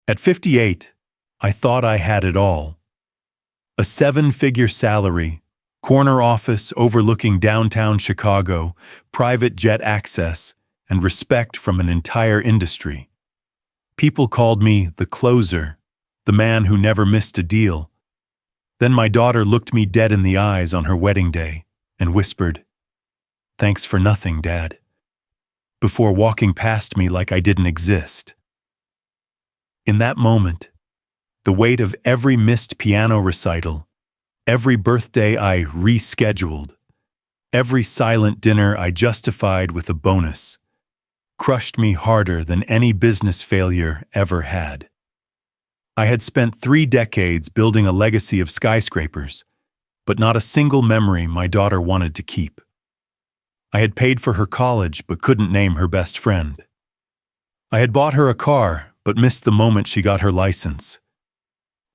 At 58, I thought I had it all. A seven-figure salary, corner office overlooking downtown Chicago, private jet access, and respect from an entire industry. People called me the closer, the man who never missed a deal. Then my daughter looked me dead in the eyes on her wedding day and whispered, "Thanks for nothing, Dad," before walking past me like I didn't exist. In that moment, the weight of every missed piano recital, every birthday I rescheduled, every silent dinner I justified with a bonus, crushed me harder than any business failure ever had. I had spent 3 decades building a legacy of skyscrapers, but not a single memory my daughter wanted to keep. I had paid for her college but couldn't name her best friend. I had bought her a car but missed the moment she got her license.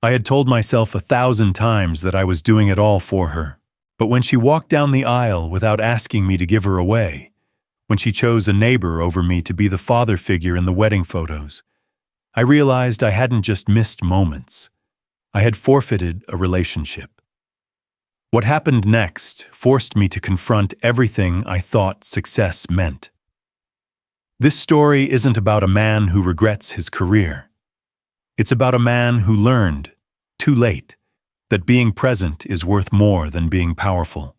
I had told myself 1,000 times that I was doing it all for her, but when she walked down the aisle without asking me to give her away, when she chose a neighbor over me to be the father figure in the wedding photos, I realized I hadn't just missed moments. I had forfeited a relationship. What happened next forced me to confront everything I thought success meant. This story isn't about a man who regrets his career. It's about a man who learned, too late, that being present is worth more than being powerful.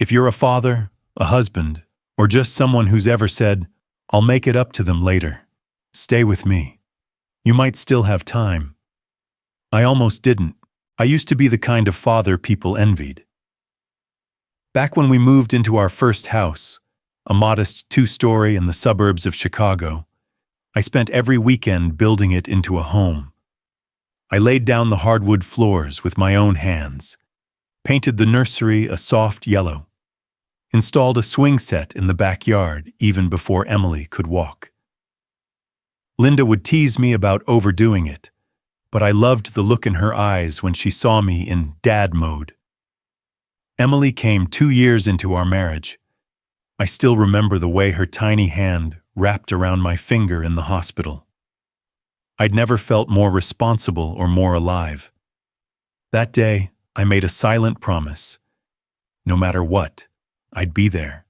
If you're a father, a husband, or just someone who's ever said, "I'll make it up to them later," stay with me. You might still have time. I almost didn't. I used to be the kind of father people envied. Back when we moved into our first house, a modest 2-story in the suburbs of Chicago, I spent every weekend building it into a home. I laid down the hardwood floors with my own hands, painted the nursery a soft yellow, installed a swing set in the backyard even before Emily could walk. Linda would tease me about overdoing it, but I loved the look in her eyes when she saw me in dad mode. Emily came 2 years into our marriage. I still remember the way her tiny hand wrapped around my finger in the hospital. I'd never felt more responsible or more alive. That day, I made a silent promise. No matter what, I'd be there.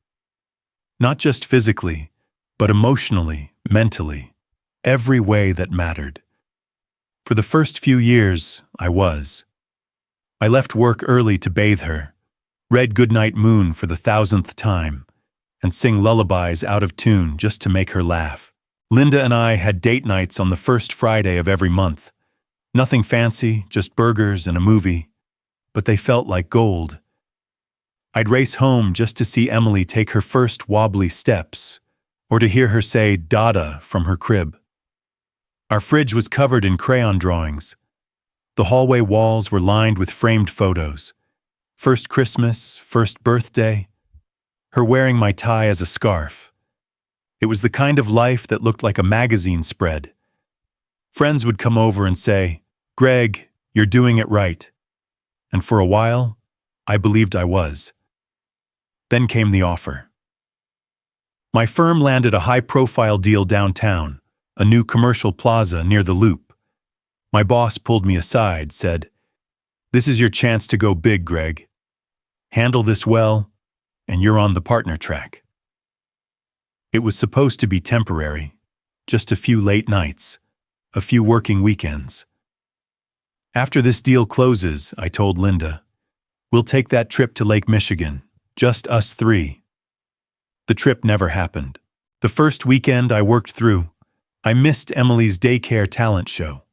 Not just physically, but emotionally, mentally, every way that mattered. For the first few years, I was. I left work early to bathe her, read Goodnight Moon for the 1,000th time, and sing lullabies out of tune just to make her laugh. Linda and I had date nights on the first Friday of every month. Nothing fancy, just burgers and a movie, but they felt like gold. I'd race home just to see Emily take her first wobbly steps, or to hear her say "Dada" from her crib. Our fridge was covered in crayon drawings. The hallway walls were lined with framed photos. First Christmas, first birthday, her wearing my tie as a scarf. It was the kind of life that looked like a magazine spread. Friends would come over and say, "Greg, you're doing it right." And for a while, I believed I was. Then came the offer. My firm landed a high-profile deal downtown, a new commercial plaza near the Loop. My boss pulled me aside, said, "This is your chance to go big, Greg. Handle this well, and you're on the partner track." It was supposed to be temporary, just a few late nights, a few working weekends. After this deal closes, I told Linda, we'll take that trip to Lake Michigan, just us 3. The trip never happened. The first weekend I worked through, I missed Emily's daycare talent show.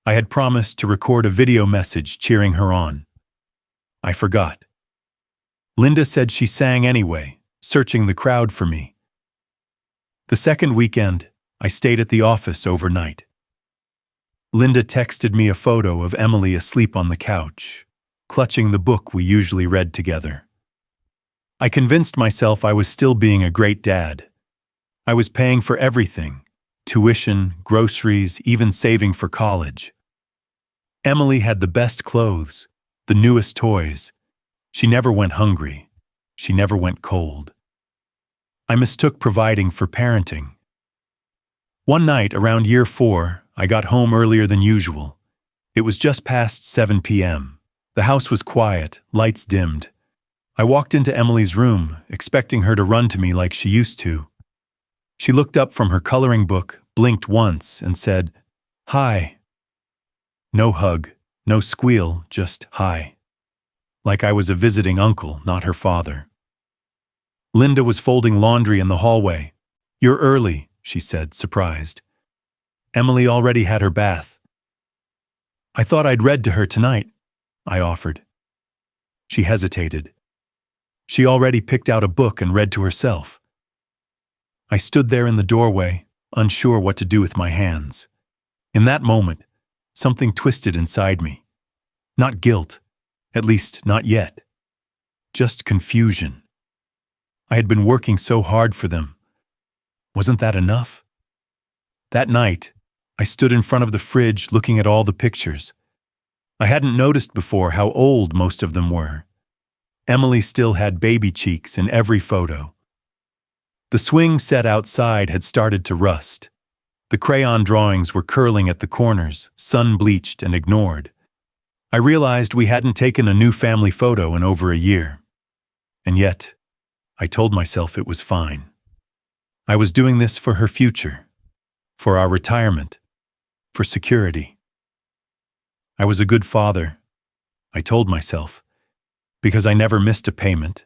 I had promised to record a video message cheering her on. I forgot. Linda said she sang anyway, searching the crowd for me. The second weekend, I stayed at the office overnight. Linda texted me a photo of Emily asleep on the couch, clutching the book we usually read together. I convinced myself I was still being a great dad. I was paying for everything, tuition, groceries, even saving for college. Emily had the best clothes, the newest toys. She never went hungry. She never went cold. I mistook providing for parenting. One night around year 4, I got home earlier than usual. It was just past 7 p.m. The house was quiet, lights dimmed. I walked into Emily's room, expecting her to run to me like she used to. She looked up from her coloring book, blinked once, and said, "Hi." No hug, no squeal, just hi. Like I was a visiting uncle, not her father. Linda was folding laundry in the hallway. "You're early," she said, surprised. Emily already had her bath. "I thought I'd read to her tonight," I offered. She hesitated. She already picked out a book and read to herself. I stood there in the doorway, unsure what to do with my hands. In that moment, something twisted inside me. Not guilt, at least not yet. Just confusion. I had been working so hard for them. Wasn't that enough? That night, I stood in front of the fridge looking at all the pictures. I hadn't noticed before how old most of them were. Emily still had baby cheeks in every photo. The swing set outside had started to rust. The crayon drawings were curling at the corners, sun-bleached and ignored. I realized we hadn't taken a new family photo in over a year. And yet, I told myself it was fine. I was doing this for her future, for our retirement, for security. I was a good father, I told myself, because I never missed a payment,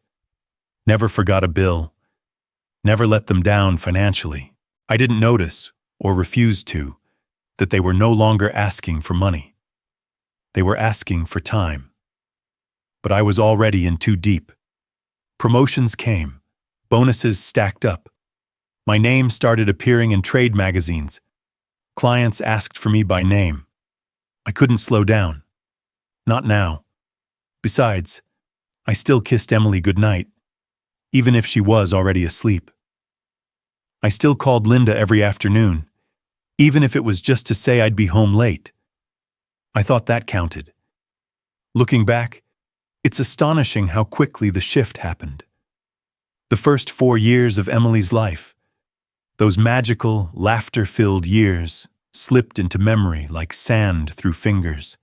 never forgot a bill, never let them down financially. I didn't notice, or refuse to, that they were no longer asking for money. They were asking for time. But I was already in too deep. Promotions came, bonuses stacked up. My name started appearing in trade magazines. Clients asked for me by name. I couldn't slow down. Not now. Besides, I still kissed Emily goodnight, even if she was already asleep. I still called Linda every afternoon, even if it was just to say I'd be home late. I thought that counted. Looking back, it's astonishing how quickly the shift happened. The first 4 years of Emily's life, those magical, laughter-filled years, slipped into memory like sand through fingers,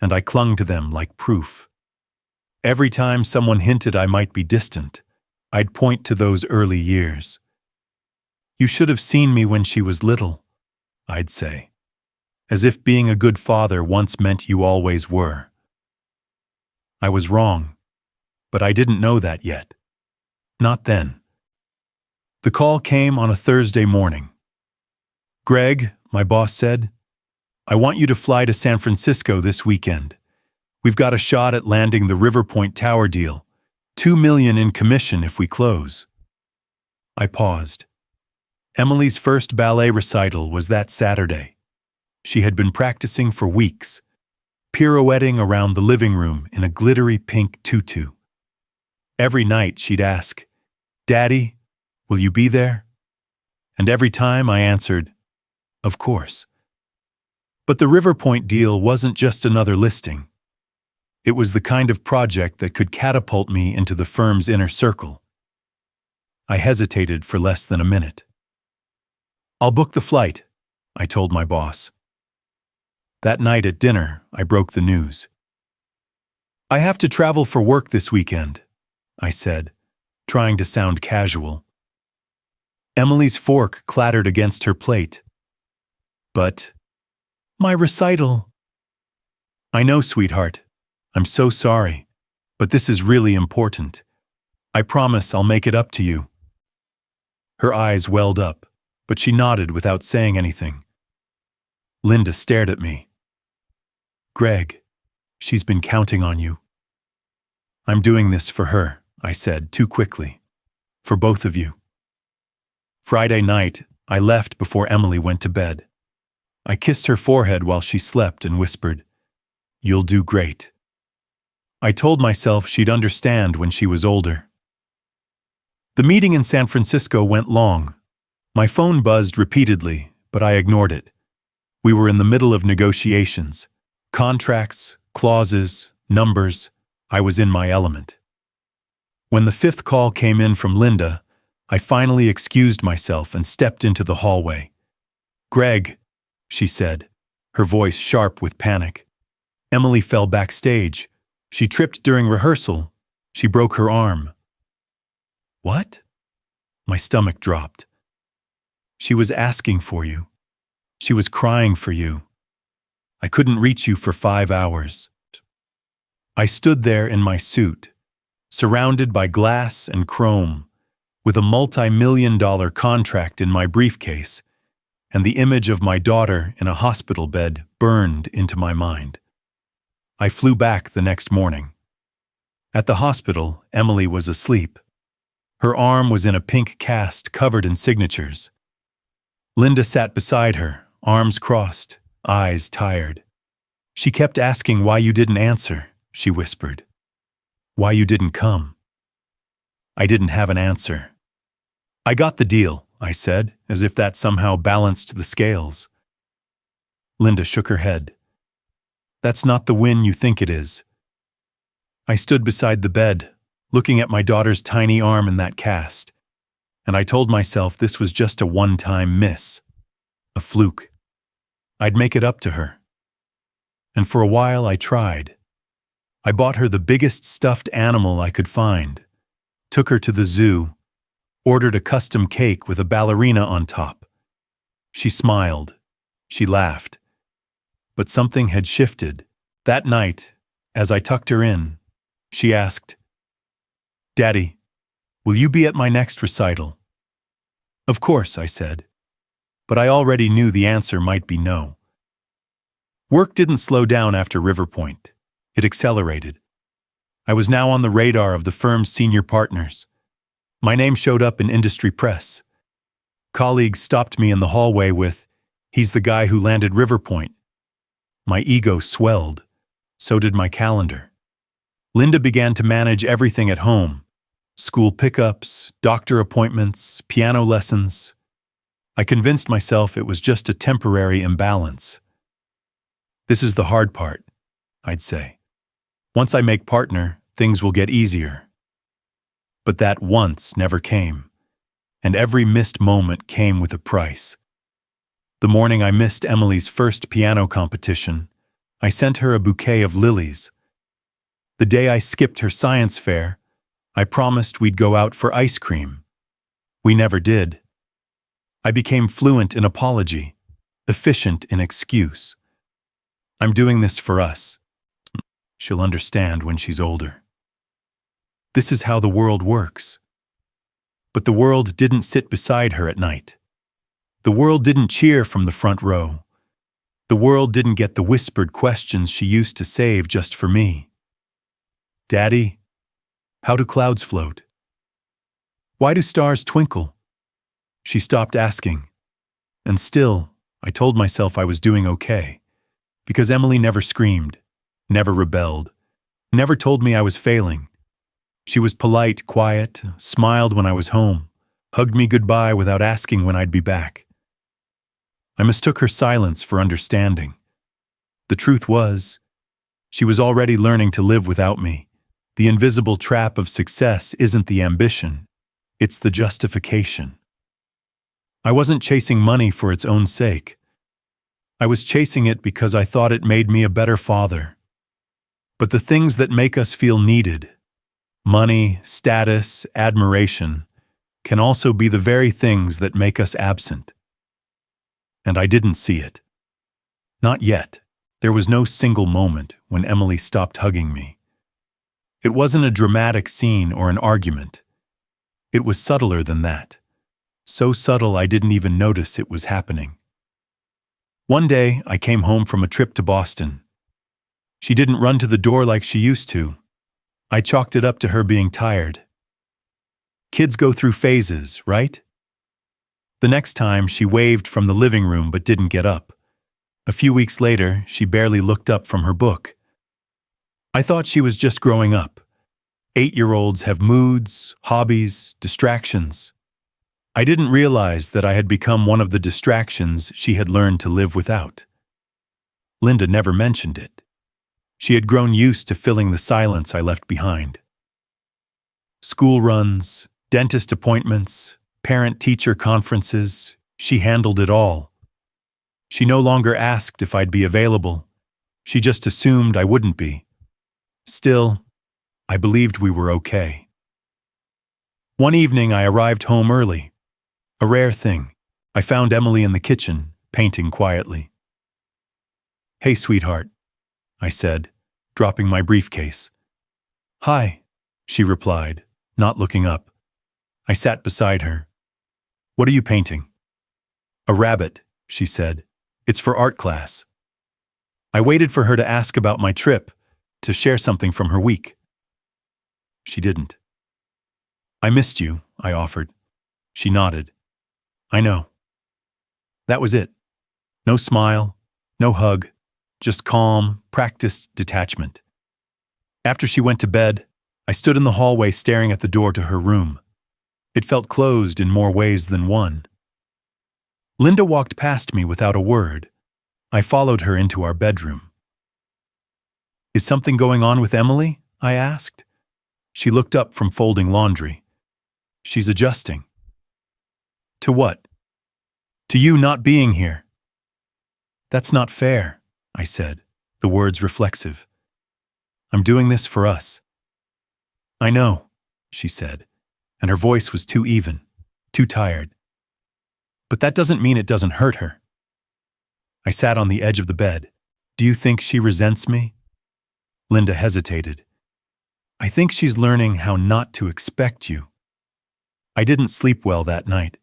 and I clung to them like proof. Every time someone hinted I might be distant, I'd point to those early years. "You should have seen me when she was little," I'd say, as if being a good father once meant you always were. I was wrong, but I didn't know that yet. Not then. The call came on a Thursday morning. "Greg," my boss said, "I want you to fly to San Francisco this weekend. We've got a shot at landing the River Point Tower deal. $2 million in commission if we close." I paused. Emily's first ballet recital was that Saturday. She had been practicing for weeks, pirouetting around the living room in a glittery pink tutu. Every night she'd ask, "Daddy, will you be there?" And every time I answered, "Of course." But the River Point deal wasn't just another listing. It was the kind of project that could catapult me into the firm's inner circle. I hesitated for less than a minute. "I'll book the flight," I told my boss. That night at dinner, I broke the news. "I have to travel for work this weekend," I said, trying to sound casual. Emily's fork clattered against her plate. "But my recital." "I know, sweetheart. I'm so sorry, but this is really important. I promise I'll make it up to you." Her eyes welled up, but she nodded without saying anything. Linda stared at me. "Greg, she's been counting on you." "I'm doing this for her," I said too quickly. "For both of you." Friday night, I left before Emily went to bed. I kissed her forehead while she slept and whispered, "You'll do great." I told myself she'd understand when she was older. The meeting in San Francisco went long. My phone buzzed repeatedly, but I ignored it. We were in the middle of negotiations. Contracts, clauses, numbers. I was in my element. When the 5th call came in from Linda, I finally excused myself and stepped into the hallway. "Greg," she said, her voice sharp with panic. Emily fell backstage. She tripped during rehearsal. She broke her arm. What? My stomach dropped. She was asking for you. She was crying for you. I couldn't reach you for 5 hours. I stood there in my suit, surrounded by glass and chrome, with a multi-million-dollar contract in my briefcase, and the image of my daughter in a hospital bed burned into my mind. I flew back the next morning. At the hospital, Emily was asleep. Her arm was in a pink cast covered in signatures. Linda sat beside her, arms crossed, eyes tired. She kept asking why you didn't answer, she whispered. Why you didn't come. I didn't have an answer. I got the deal, I said, as if that somehow balanced the scales. Linda shook her head. That's not the win you think it is. I stood beside the bed, looking at my daughter's tiny arm in that cast, and I told myself this was just a one-time miss, a fluke. I'd make it up to her. And for a while I tried. I bought her the biggest stuffed animal I could find, took her to the zoo, ordered a custom cake with a ballerina on top. She smiled. She laughed. But something had shifted. That night, as I tucked her in, she asked, "Daddy, will you be at my next recital?" "Of course," I said. But I already knew the answer might be no. Work didn't slow down after River Point. It accelerated. I was now on the radar of the firm's senior partners. My name showed up in industry press. Colleagues stopped me in the hallway with, "He's the guy who landed River Point." My ego swelled. So did my calendar. Linda began to manage everything at home. School pickups, doctor appointments, piano lessons. I convinced myself it was just a temporary imbalance. This is the hard part, I'd say. Once I make partner, things will get easier. But that once never came, and every missed moment came with a price. The morning I missed Emily's first piano competition, I sent her a bouquet of lilies. The day I skipped her science fair, I promised we'd go out for ice cream. We never did. I became fluent in apology, efficient in excuse. I'm doing this for us. She'll understand when she's older. This is how the world works. But the world didn't sit beside her at night. The world didn't cheer from the front row. The world didn't get the whispered questions she used to save just for me. "Daddy, how do clouds float? Why do stars twinkle?" She stopped asking. And still, I told myself I was doing okay, because Emily never screamed, never rebelled, never told me I was failing. She was polite, quiet, smiled when I was home, hugged me goodbye without asking when I'd be back. I mistook her silence for understanding. The truth was, she was already learning to live without me. The invisible trap of success isn't the ambition, it's the justification. I wasn't chasing money for its own sake. I was chasing it because I thought it made me a better father. But the things that make us feel needed, money, status, admiration, can also be the very things that make us absent. And I didn't see it. Not yet. There was no single moment when Emily stopped hugging me. It wasn't a dramatic scene or an argument. It was subtler than that. So subtle I didn't even notice it was happening. One day, I came home from a trip to Boston. She didn't run to the door like she used to. I chalked it up to her being tired. Kids go through phases, right? The next time, she waved from the living room but didn't get up. A few weeks later, she barely looked up from her book. I thought she was just growing up. 8-year-olds have moods, hobbies, distractions. I didn't realize that I had become one of the distractions she had learned to live without. Linda never mentioned it. She had grown used to filling the silence I left behind. School runs, dentist appointments, parent-teacher conferences, she handled it all. She no longer asked if I'd be available. She just assumed I wouldn't be. Still, I believed we were okay. One evening I arrived home early. A rare thing. I found Emily in the kitchen, painting quietly. "Hey, sweetheart," I said, dropping my briefcase. "Hi," she replied, not looking up. I sat beside her. "What are you painting?" "A rabbit," she said. "It's for art class." I waited for her to ask about my trip, to share something from her week. She didn't. "I missed you," I offered. She nodded. "I know." That was it. No smile, no hug, just calm, practiced detachment. After she went to bed, I stood in the hallway staring at the door to her room. It felt closed in more ways than one. Linda walked past me without a word. I followed her into our bedroom. "Is something going on with Emily?" I asked. She looked up from folding laundry. "She's adjusting." "To what?" "To you not being here." "That's not fair," I said, the words reflexive. "I'm doing this for us." "I know," she said, and her voice was too even, too tired. "But that doesn't mean it doesn't hurt her." I sat on the edge of the bed. "Do you think she resents me?" Linda hesitated. "I think she's learning how not to expect you." I didn't sleep well that night.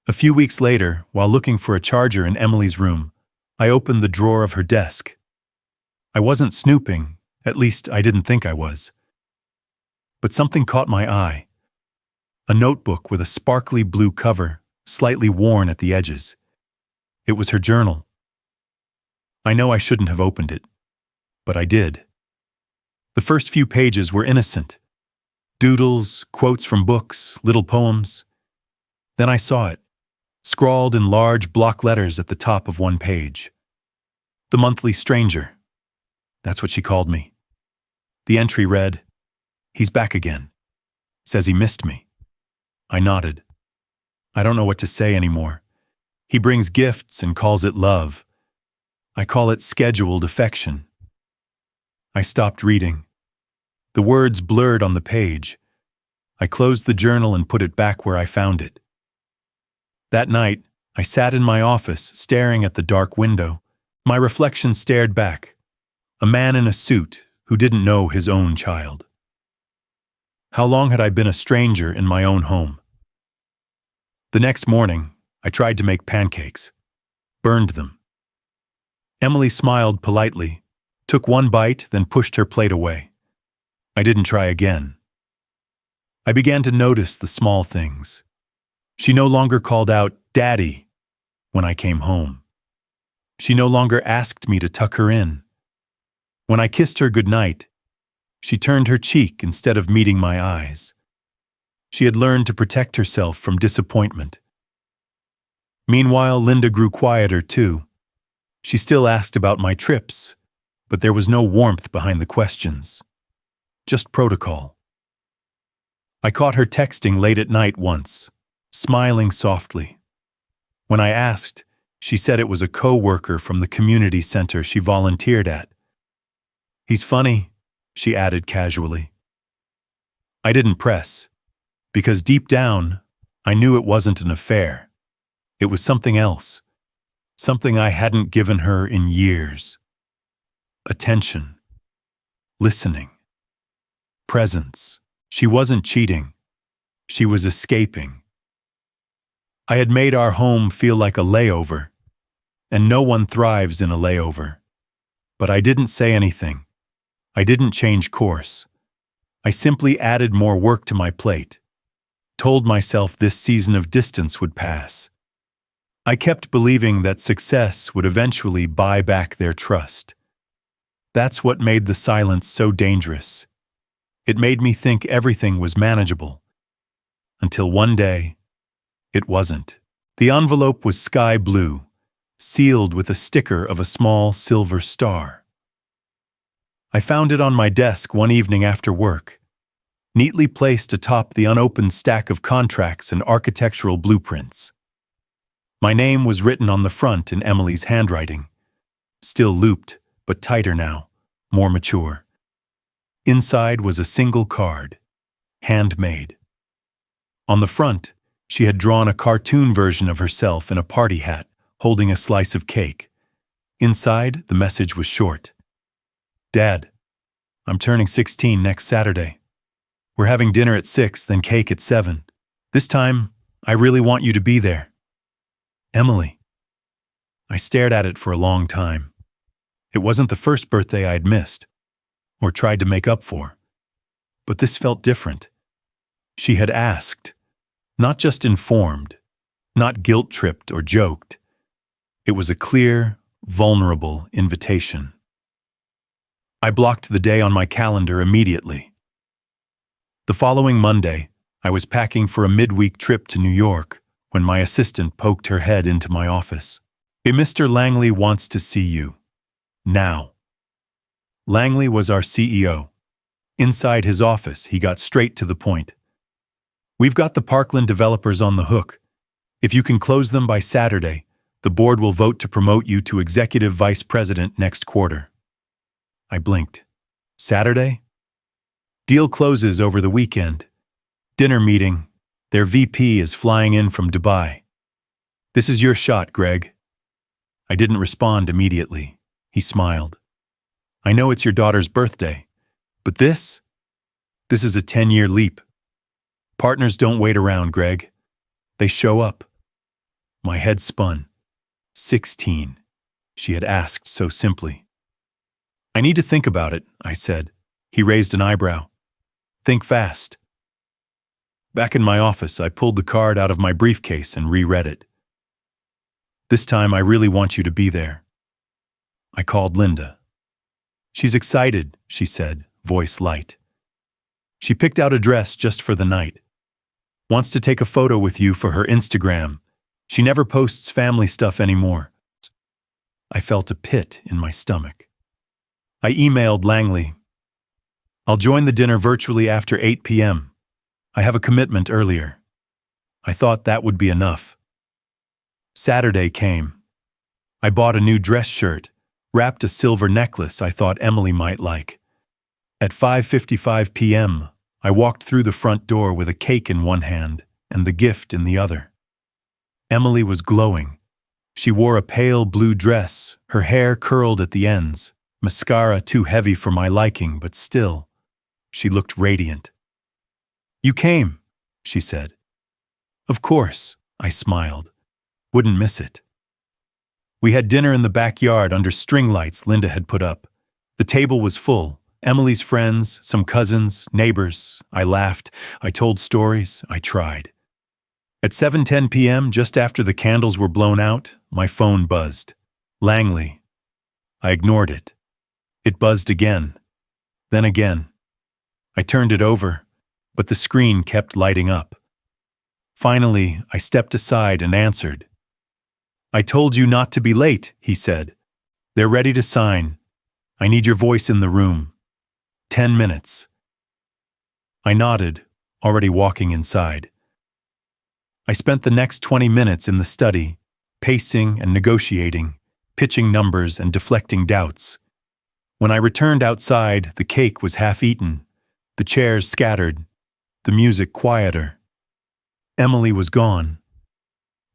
A few weeks later, while looking for a charger in Emily's room, I opened the drawer of her desk. I wasn't snooping, at least I didn't think I was. But something caught my eye. A notebook with a sparkly blue cover, slightly worn at the edges. It was her journal. I know I shouldn't have opened it, but I did. The first few pages were innocent. Doodles, quotes from books, little poems. Then I saw it, scrawled in large block letters at the top of one page. "The Monthly Stranger." That's what she called me. The entry read, "He's back again. Says he missed me." I nodded. I don't know what to say anymore. He brings gifts and calls it love. I call it scheduled affection. I stopped reading. The words blurred on the page. I closed the journal and put it back where I found it. That night, I sat in my office, staring at the dark window. My reflection stared back. A man in a suit who didn't know his own child. How long had I been a stranger in my own home? The next morning, I tried to make pancakes. Burned them. Emily smiled politely, took one bite, then pushed her plate away. I didn't try again. I began to notice the small things. She no longer called out, "Daddy," when I came home. She no longer asked me to tuck her in. When I kissed her goodnight, she turned her cheek instead of meeting my eyes. She had learned to protect herself from disappointment. Meanwhile, Linda grew quieter too. She still asked about my trips, but there was no warmth behind the questions. Just protocol. I caught her texting late at night once, smiling softly. When I asked, she said it was a co-worker from the community center she volunteered at. "He's funny," she added casually. I didn't press, because deep down, I knew it wasn't an affair. It was something else, something I hadn't given her in years. Attention, listening, presence. She wasn't cheating. She was escaping. I had made our home feel like a layover, and no one thrives in a layover. But I didn't say anything. I didn't change course. I simply added more work to my plate, told myself this season of distance would pass. I kept believing that success would eventually buy back their trust. That's what made the silence so dangerous. It made me think everything was manageable. Until one day, it wasn't. The envelope was sky blue, sealed with a sticker of a small silver star. I found it on my desk one evening after work, neatly placed atop the unopened stack of contracts and architectural blueprints. My name was written on the front in Emily's handwriting. Still looped, but tighter now, more mature. Inside was a single card, handmade. On the front, she had drawn a cartoon version of herself in a party hat, holding a slice of cake. Inside, the message was short. Dad, I'm turning 16 next Saturday. We're having dinner at 6, then cake at 7. This time, I really want you to be there. Emily. I stared at it for a long time. It wasn't the first birthday I had missed, or tried to make up for. But this felt different. She had asked, not just informed, not guilt-tripped or joked. It was a clear, vulnerable invitation. I blocked the day on my calendar immediately. The following Monday, I was packing for a midweek trip to New York when my assistant poked her head into my office. "Hey, Mr. Langley wants to see you. Now." Langley was our CEO. Inside his office, he got straight to the point. "We've got the Parkland developers on the hook. If you can close them by Saturday, the board will vote to promote you to executive vice president next quarter." I blinked. Saturday? Deal closes over the weekend. Dinner meeting. Their VP is flying in from Dubai. "This is your shot, Greg." I didn't respond immediately. He smiled. "I know it's your daughter's birthday, but this is a 10-year leap. Partners don't wait around, Greg. They show up." My head spun. 16, she had asked so simply. "I need to think about it," I said. He raised an eyebrow. "Think fast." Back in my office, I pulled the card out of my briefcase and reread it. "This time, I really want you to be there." I called Linda. "She's excited," she said, voice light. "She picked out a dress just for the night. Wants to take a photo with you for her Instagram. She never posts family stuff anymore." I felt a pit in my stomach. I emailed Langley. "I'll join the dinner virtually after 8 p.m. I have a commitment earlier." I thought that would be enough. Saturday came. I bought a new dress shirt, wrapped a silver necklace I thought Emily might like. At 5:55 p.m., I walked through the front door with a cake in one hand and the gift in the other. Emily was glowing. She wore a pale blue dress, her hair curled at the ends, mascara too heavy for my liking, but still, she looked radiant. "You came," she said. "Of course," I smiled. "Wouldn't miss it." We had dinner in the backyard under string lights Linda had put up. The table was full. Emily's friends, some cousins, neighbors. I laughed. I told stories. I tried. At 7:10 p.m., just after the candles were blown out, my phone buzzed. Langley. I ignored it. It buzzed again. Then again. I turned it over, but the screen kept lighting up. Finally, I stepped aside and answered. "I told you not to be late," he said. "They're ready to sign. I need your voice in the room. 10 minutes. I nodded, already walking inside. I spent the next 20 minutes in the study, pacing and negotiating, pitching numbers and deflecting doubts. When I returned outside, the cake was half-eaten, the chairs scattered, the music quieter. Emily was gone.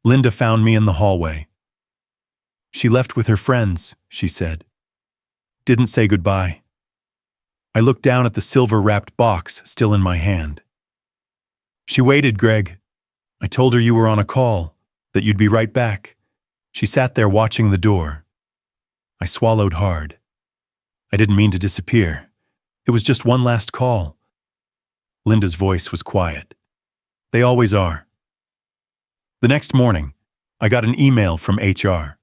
Linda found me in the hallway. "She left with her friends," she said. "Didn't say goodbye." I looked down at the silver-wrapped box still in my hand. "She waited, Greg. I told her you were on a call, that you'd be right back. She sat there watching the door." I swallowed hard. I didn't mean to disappear. It was just one last call. Linda's voice was quiet. They always are. The next morning, I got an email from HR.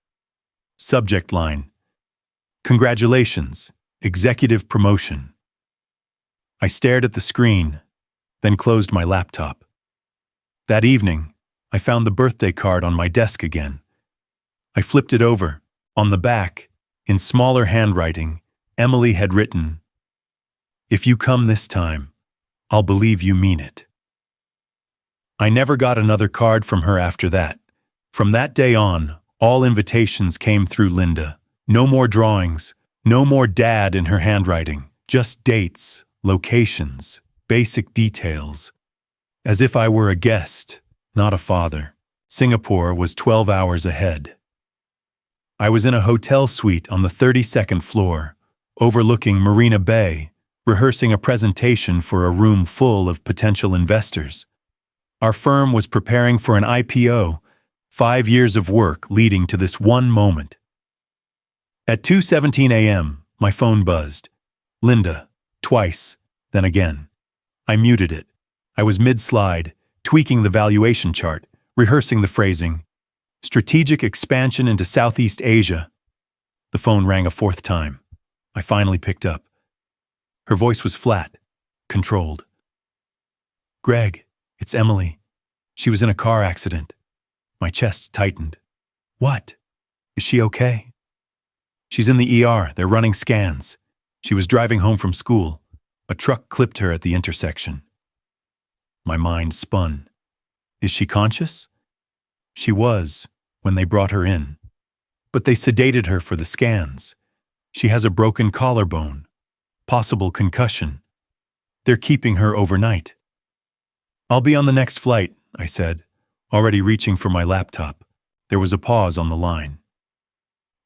Subject line: "Congratulations, executive promotion." I stared at the screen, then closed my laptop. That evening, I found the birthday card on my desk again. I flipped it over. On the back, in smaller handwriting, Emily had written, "If you come this time, I'll believe you mean it." I never got another card from her after that, From that day on, all invitations came through Linda. No more drawings, no more dad in her handwriting, just dates, locations, basic details. As if I were a guest, not a father. Singapore was 12 hours ahead. I was in a hotel suite on the 32nd floor, overlooking Marina Bay, rehearsing a presentation for a room full of potential investors. Our firm was preparing for an IPO, 5 years of work leading to this one moment. At 2:17 a.m., my phone buzzed. Linda, twice, then again. I muted it. I was mid-slide, tweaking the valuation chart, rehearsing the phrasing. Strategic expansion into Southeast Asia. The phone rang a fourth time. I finally picked up. Her voice was flat, controlled. Greg, it's Emily. She was in a car accident. My chest tightened. What? Is she okay? She's in the ER. They're running scans. She was driving home from school. A truck clipped her at the intersection. My mind spun. Is she conscious? She was, when they brought her in. But they sedated her for the scans. She has a broken collarbone. Possible concussion. They're keeping her overnight. I'll be on the next flight, I said, already reaching for my laptop. There was a pause on the line.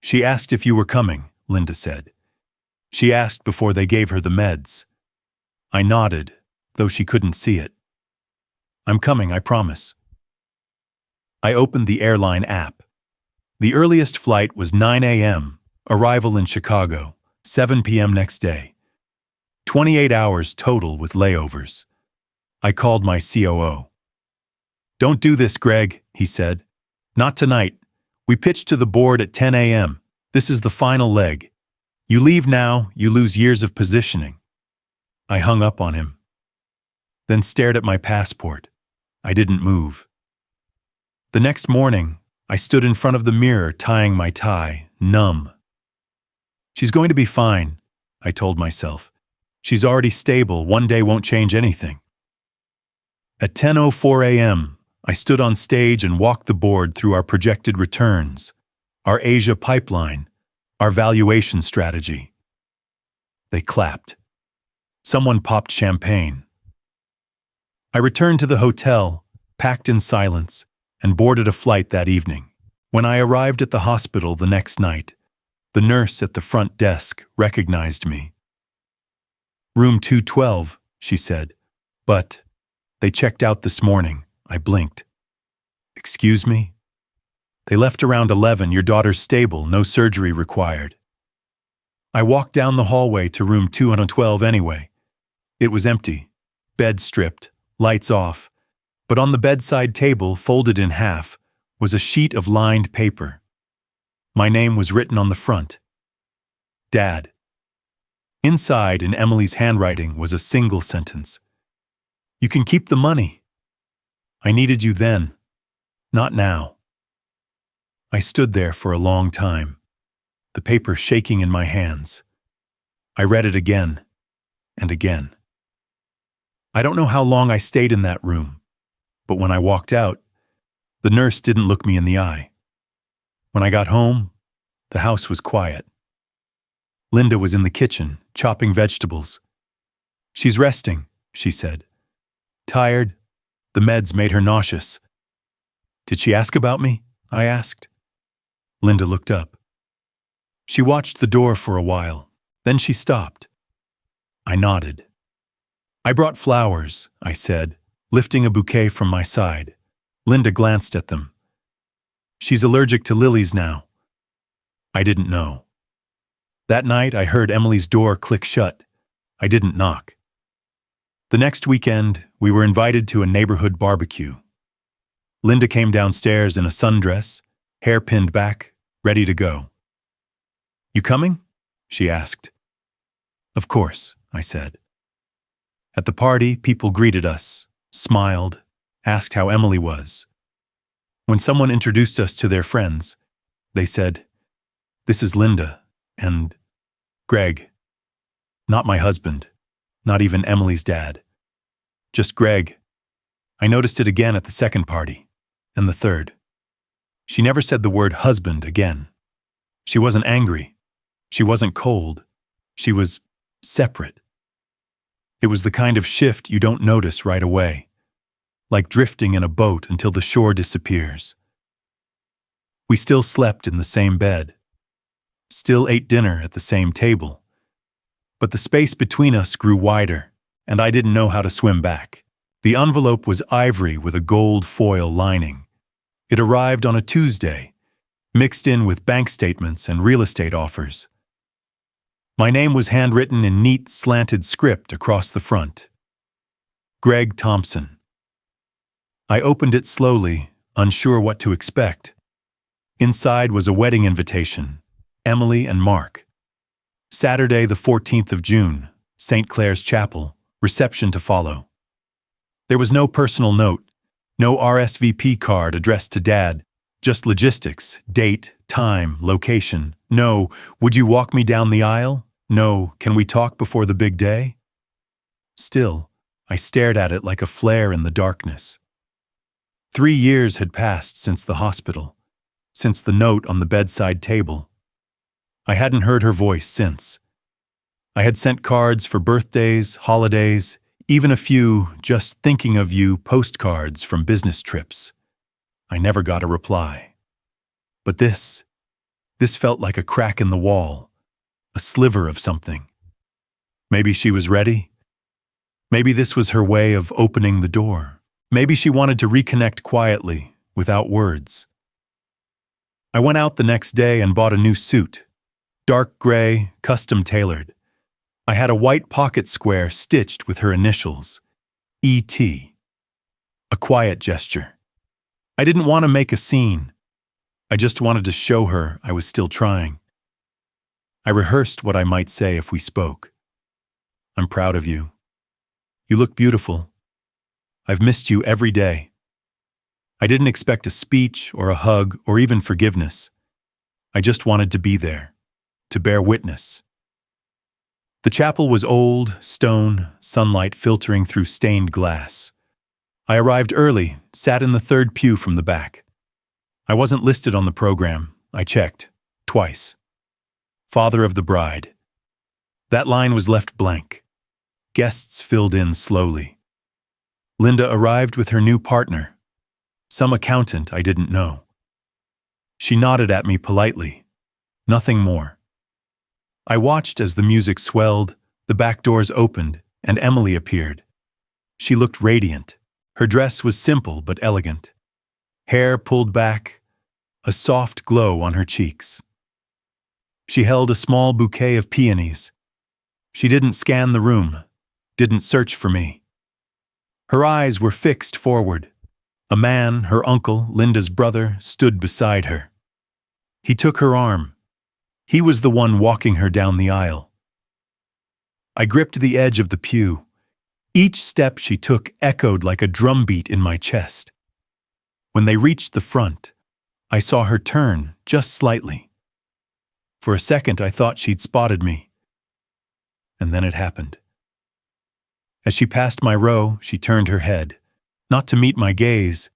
She asked if you were coming, Linda said. She asked before they gave her the meds. I nodded, though she couldn't see it. I'm coming, I promise. I opened the airline app. The earliest flight was 9 a.m., arrival in Chicago, 7 p.m. next day. 28 hours total with layovers. I called my COO. Don't do this, Greg, he said. Not tonight. We pitched to the board at 10 a.m. This is the final leg. You leave now, you lose years of positioning. I hung up on him. Then stared at my passport. I didn't move. The next morning, I stood in front of the mirror tying my tie, numb. She's going to be fine, I told myself. She's already stable, one day won't change anything. At 10:04 a.m., I stood on stage and walked the board through our projected returns, our Asia pipeline, our valuation strategy. They clapped. Someone popped champagne. I returned to the hotel, packed in silence, and boarded a flight that evening. When I arrived at the hospital the next night, the nurse at the front desk recognized me. Room 212, she said. But they checked out this morning. I blinked. Excuse me? They left around 11. Your daughter's stable, no surgery required. I walked down the hallway to room 212 anyway. It was empty, bed stripped, lights off, but on the bedside table, folded in half, was a sheet of lined paper. My name was written on the front. Dad. Inside, in Emily's handwriting, was a single sentence. You can keep the money. I needed you then, not now. I stood there for a long time, the paper shaking in my hands. I read it again and again. I don't know how long I stayed in that room, but when I walked out, the nurse didn't look me in the eye. When I got home, the house was quiet. Linda was in the kitchen, chopping vegetables. She's resting, she said. Tired. The meds made her nauseous. Did she ask about me? I asked. Linda looked up. She watched the door for a while. Then she stopped. I nodded. I brought flowers, I said, lifting a bouquet from my side. Linda glanced at them. She's allergic to lilies now. I didn't know. That night I heard Emily's door click shut. I didn't knock. The next weekend, we were invited to a neighborhood barbecue. Linda came downstairs in a sundress, hair pinned back, ready to go. You coming? She asked. Of course, I said. At the party, people greeted us, smiled, asked how Emily was. When someone introduced us to their friends, they said, "This is Linda," and Greg. Not my husband, not even Emily's dad. Just Greg. I noticed it again at the second party, and the third. She never said the word husband again. She wasn't angry. She wasn't cold. She was separate. It was the kind of shift you don't notice right away, like drifting in a boat until the shore disappears. We still slept in the same bed, still ate dinner at the same table, but the space between us grew wider, and I didn't know how to swim back. The envelope was ivory with a gold foil lining. It arrived on a Tuesday, mixed in with bank statements and real estate offers. My name was handwritten in neat, slanted script across the front. Greg Thompson. I opened it slowly, unsure what to expect. Inside was a wedding invitation, Emily and Mark. Saturday, the 14th of June, St. Clair's Chapel, reception to follow. There was no personal note, no RSVP card addressed to Dad, just logistics, date, time, location. No, would you walk me down the aisle? No, can we talk before the big day? Still, I stared at it like a flare in the darkness. 3 years had passed since the hospital, since the note on the bedside table. I hadn't heard her voice since. I had sent cards for birthdays, holidays, even a few just thinking of you postcards from business trips. I never got a reply. But this felt like a crack in the wall, a sliver of something. Maybe she was ready. Maybe this was her way of opening the door. Maybe she wanted to reconnect quietly, without words. I went out the next day and bought a new suit. Dark gray, custom-tailored. I had a white pocket square stitched with her initials, E.T. A quiet gesture. I didn't want to make a scene. I just wanted to show her I was still trying. I rehearsed what I might say if we spoke. I'm proud of you. You look beautiful. I've missed you every day. I didn't expect a speech or a hug or even forgiveness. I just wanted to be there, to bear witness. The chapel was old, stone, sunlight filtering through stained glass. I arrived early, sat in the third pew from the back. I wasn't listed on the program. I checked, twice. Father of the bride. That line was left blank. Guests filled in slowly. Linda arrived with her new partner, some accountant I didn't know. She nodded at me politely. Nothing more. I watched as the music swelled, the back doors opened, and Emily appeared. She looked radiant. Her dress was simple but elegant. Hair pulled back, a soft glow on her cheeks. She held a small bouquet of peonies. She didn't scan the room, didn't search for me. Her eyes were fixed forward. A man, her uncle, Linda's brother, stood beside her. He took her arm. He was the one walking her down the aisle. I gripped the edge of the pew. Each step she took echoed like a drumbeat in my chest. When they reached the front, I saw her turn just slightly. For a second, I thought she'd spotted me. And then it happened. As she passed my row, she turned her head, not to meet my gaze,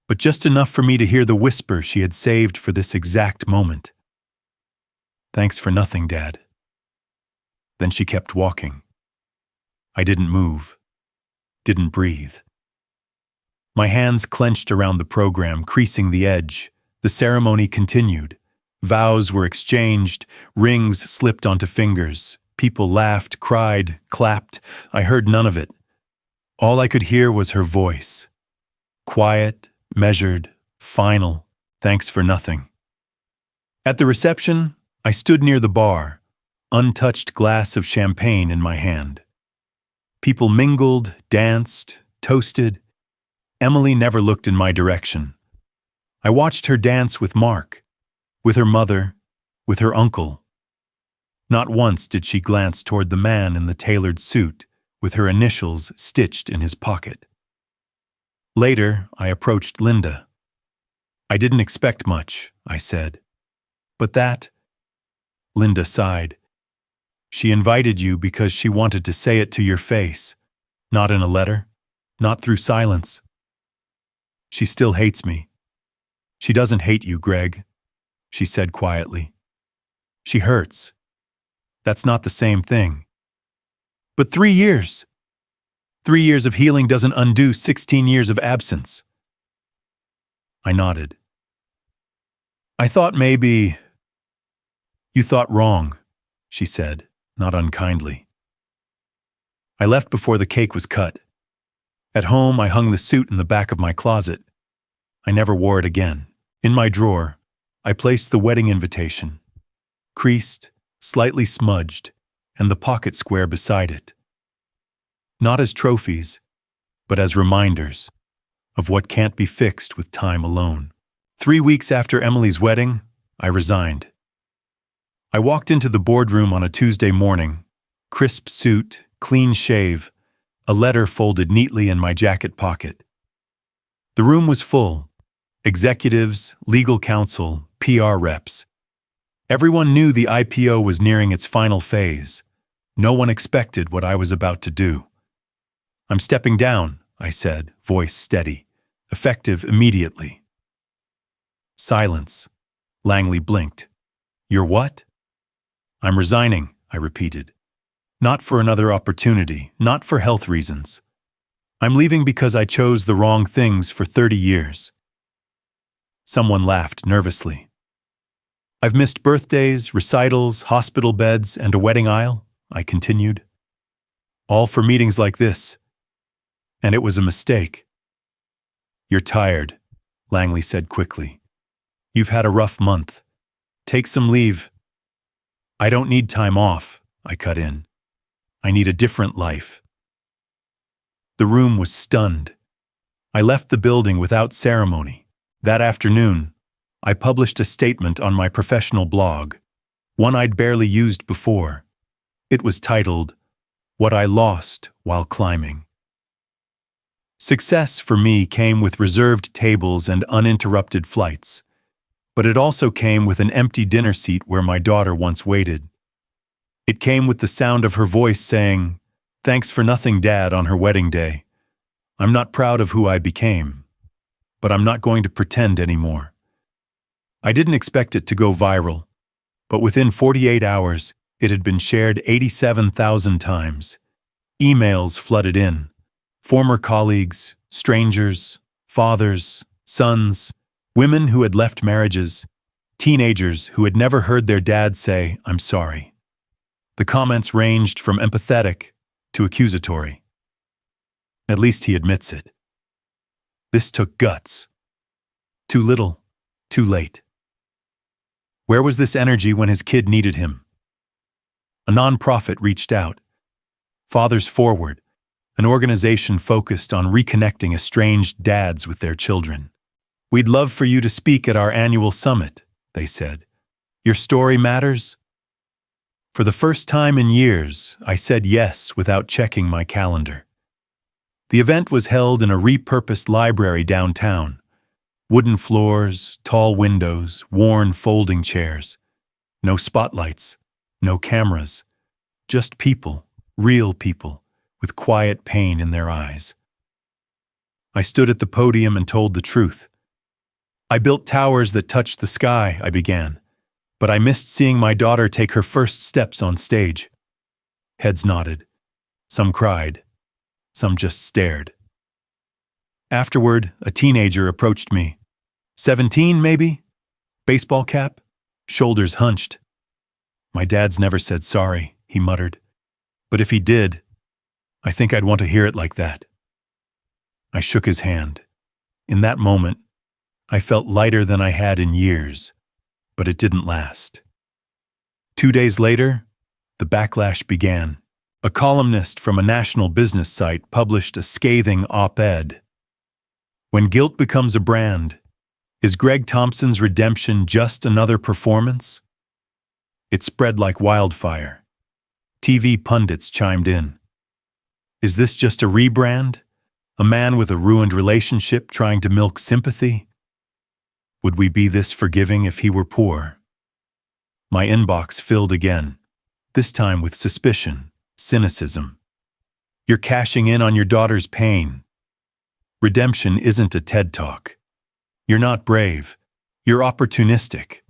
but just enough for me to hear the whisper she had saved for this exact moment. Thanks for nothing, Dad. Then she kept walking. I didn't move, didn't breathe. My hands clenched around the program, creasing the edge. The ceremony continued. Vows were exchanged, rings slipped onto fingers. People laughed, cried, clapped. I heard none of it. All I could hear was her voice. Quiet, measured, final, thanks for nothing. At the reception, I stood near the bar, untouched glass of champagne in my hand. People mingled, danced, toasted. Emily never looked in my direction. I watched her dance with Mark, with her mother, with her uncle. Not once did she glance toward the man in the tailored suit, with her initials stitched in his pocket. Later, I approached Linda. I didn't expect much, I said. But that... Linda sighed. She invited you because she wanted to say it to your face, not in a letter, not through silence. She still hates me. She doesn't hate you, Greg, she said quietly. She hurts. That's not the same thing. But 3 years. 3 years of healing doesn't undo 16 years of absence. I nodded. I thought maybe... You thought wrong, she said, not unkindly. I left before the cake was cut. At home, I hung the suit in the back of my closet. I never wore it again. In my drawer, I placed the wedding invitation, creased, slightly smudged, and the pocket square beside it. Not as trophies, but as reminders of what can't be fixed with time alone. 3 weeks after Emily's wedding, I resigned. I walked into the boardroom on a Tuesday morning, crisp suit, clean shave, a letter folded neatly in my jacket pocket. The room was full. Executives, legal counsel, PR reps. Everyone knew the IPO was nearing its final phase. No one expected what I was about to do. I'm stepping down, I said, voice steady, effective immediately. Silence. Langley blinked. You're what? I'm resigning, I repeated. Not for another opportunity, not for health reasons. I'm leaving because I chose the wrong things for 30 years. Someone laughed nervously. I've missed birthdays, recitals, hospital beds, and a wedding aisle, I continued. All for meetings like this. And it was a mistake. You're tired, Langley said quickly. You've had a rough month. Take some leave. I don't need time off, I cut in. I need a different life. The room was stunned. I left the building without ceremony. That afternoon, I published a statement on my professional blog, one I'd barely used before. It was titled, What I Lost While Climbing. Success for me came with reserved tables and uninterrupted flights, but it also came with an empty dinner seat where my daughter once waited. It came with the sound of her voice saying, "Thanks for nothing, Dad," on her wedding day. I'm not proud of who I became, but I'm not going to pretend anymore. I didn't expect it to go viral, but within 48 hours, it had been shared 87,000 times. Emails flooded in. Former colleagues, strangers, fathers, sons, women who had left marriages, teenagers who had never heard their dad say, "I'm sorry." The comments ranged from empathetic to accusatory. At least he admits it. This took guts. Too little, too late. Where was this energy when his kid needed him? A nonprofit reached out. Fathers Forward, an organization focused on reconnecting estranged dads with their children. We'd love for you to speak at our annual summit, they said. Your story matters? For the first time in years, I said yes without checking my calendar. The event was held in a repurposed library downtown. Wooden floors, tall windows, worn folding chairs. No spotlights, no cameras. Just people, real people, with quiet pain in their eyes. I stood at the podium and told the truth. I built towers that touched the sky, I began, but I missed seeing my daughter take her first steps on stage. Heads nodded. Some cried. Some just stared. Afterward, a teenager approached me. 17, maybe? Baseball cap? Shoulders hunched. My dad's never said sorry, he muttered. But if he did, I think I'd want to hear it like that. I shook his hand. In that moment, I felt lighter than I had in years, but it didn't last. 2 days later, the backlash began. A columnist from a national business site published a scathing op-ed. When guilt becomes a brand, is Greg Thompson's redemption just another performance? It spread like wildfire. TV pundits chimed in. Is this just a rebrand? A man with a ruined relationship trying to milk sympathy? Would we be this forgiving if he were poor? My inbox filled again, this time with suspicion, cynicism. You're cashing in on your daughter's pain. Redemption isn't a TED Talk. You're not brave. You're opportunistic.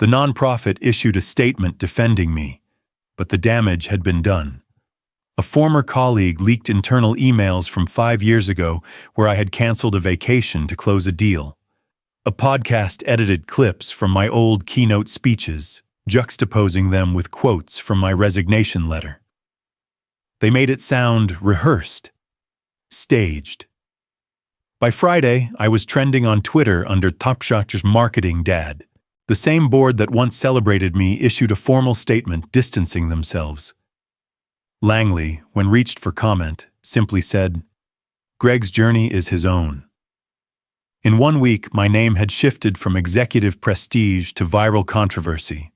The nonprofit issued a statement defending me, but the damage had been done. A former colleague leaked internal emails from 5 years ago where I had canceled a vacation to close a deal. A podcast edited clips from my old keynote speeches, juxtaposing them with quotes from my resignation letter. They made it sound rehearsed, staged. By Friday, I was trending on Twitter under Topshotter's marketing dad. The same board that once celebrated me issued a formal statement distancing themselves. Langley, when reached for comment, simply said, "Greg's journey is his own." In 1 week, my name had shifted from executive prestige to viral controversy.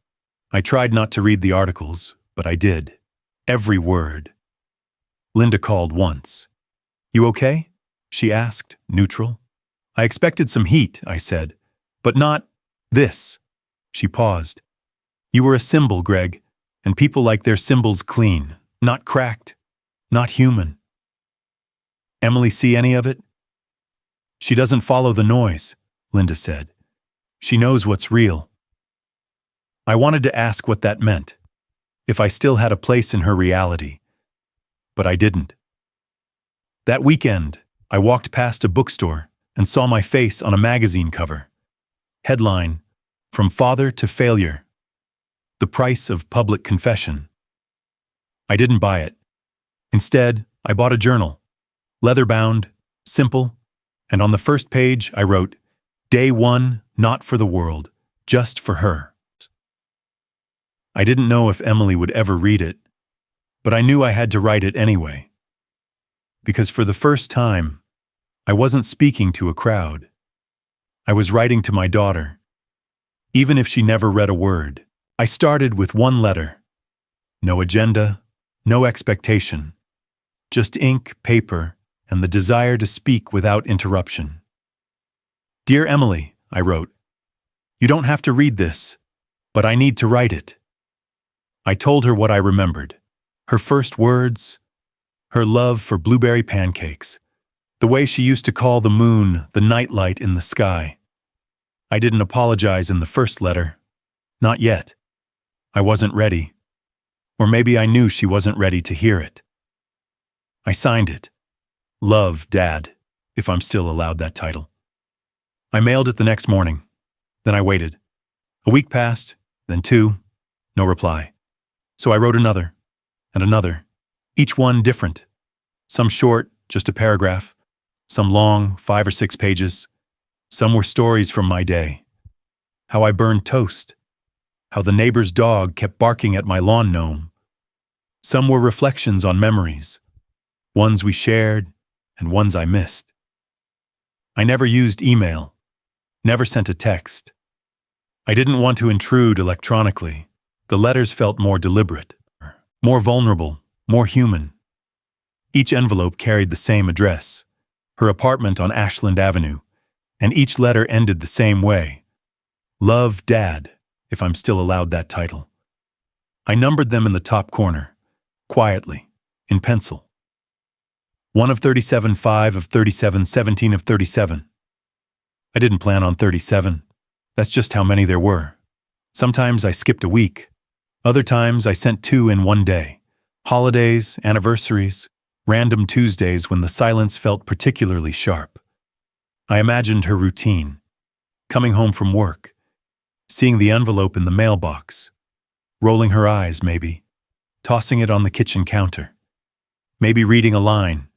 I tried not to read the articles, but I did. Every word. Linda called once. "You okay?" she asked, neutral. "I expected some heat," I said, "but not this." She paused. "You were a symbol, Greg, and people like their symbols clean, not cracked, not human." "Emily see any of it?" "She doesn't follow the noise," Linda said. "She knows what's real." I wanted to ask what that meant, if I still had a place in her reality, but I didn't. That weekend, I walked past a bookstore and saw my face on a magazine cover. Headline, "From Father to Failure. The Price of Public Confession." I didn't buy it. Instead, I bought a journal, leather-bound, simple, and on the first page I wrote, "Day 1, not for the world, just for her." I didn't know if Emily would ever read it, but I knew I had to write it anyway. Because for the first time, I wasn't speaking to a crowd. I was writing to my daughter. Even if she never read a word, I started with one letter. No agenda, no expectation. Just ink, paper, and the desire to speak without interruption. "Dear Emily," I wrote, "you don't have to read this, but I need to write it." I told her what I remembered. Her first words, her love for blueberry pancakes, the way she used to call the moon the nightlight in the sky. I didn't apologize in the first letter. Not yet. I wasn't ready. Or maybe I knew she wasn't ready to hear it. I signed it. Love, Dad, if I'm still allowed that title. I mailed it the next morning. Then I waited. A week passed, then 2, no reply. So I wrote another, and another, each one different. Some short, just a paragraph. Some long, 5 or 6 pages. Some were stories from my day. How I burned toast. How the neighbor's dog kept barking at my lawn gnome. Some were reflections on memories. Ones we shared, and ones I missed. I never used email. Never sent a text. I didn't want to intrude electronically. The letters felt more deliberate, more vulnerable, more human. Each envelope carried the same address, her apartment on Ashland Avenue, and each letter ended the same way. Love, Dad, if I'm still allowed that title. I numbered them in the top corner, quietly, in pencil. 1 of 37, 5 of 37, 17 of 37. I didn't plan on 37. That's just how many there were. Sometimes I skipped a week. Other times I sent 2 in one day. Holidays, anniversaries, random Tuesdays when the silence felt particularly sharp. I imagined her routine. Coming home from work. Seeing the envelope in the mailbox. Rolling her eyes, maybe. Tossing it on the kitchen counter. Maybe reading a line.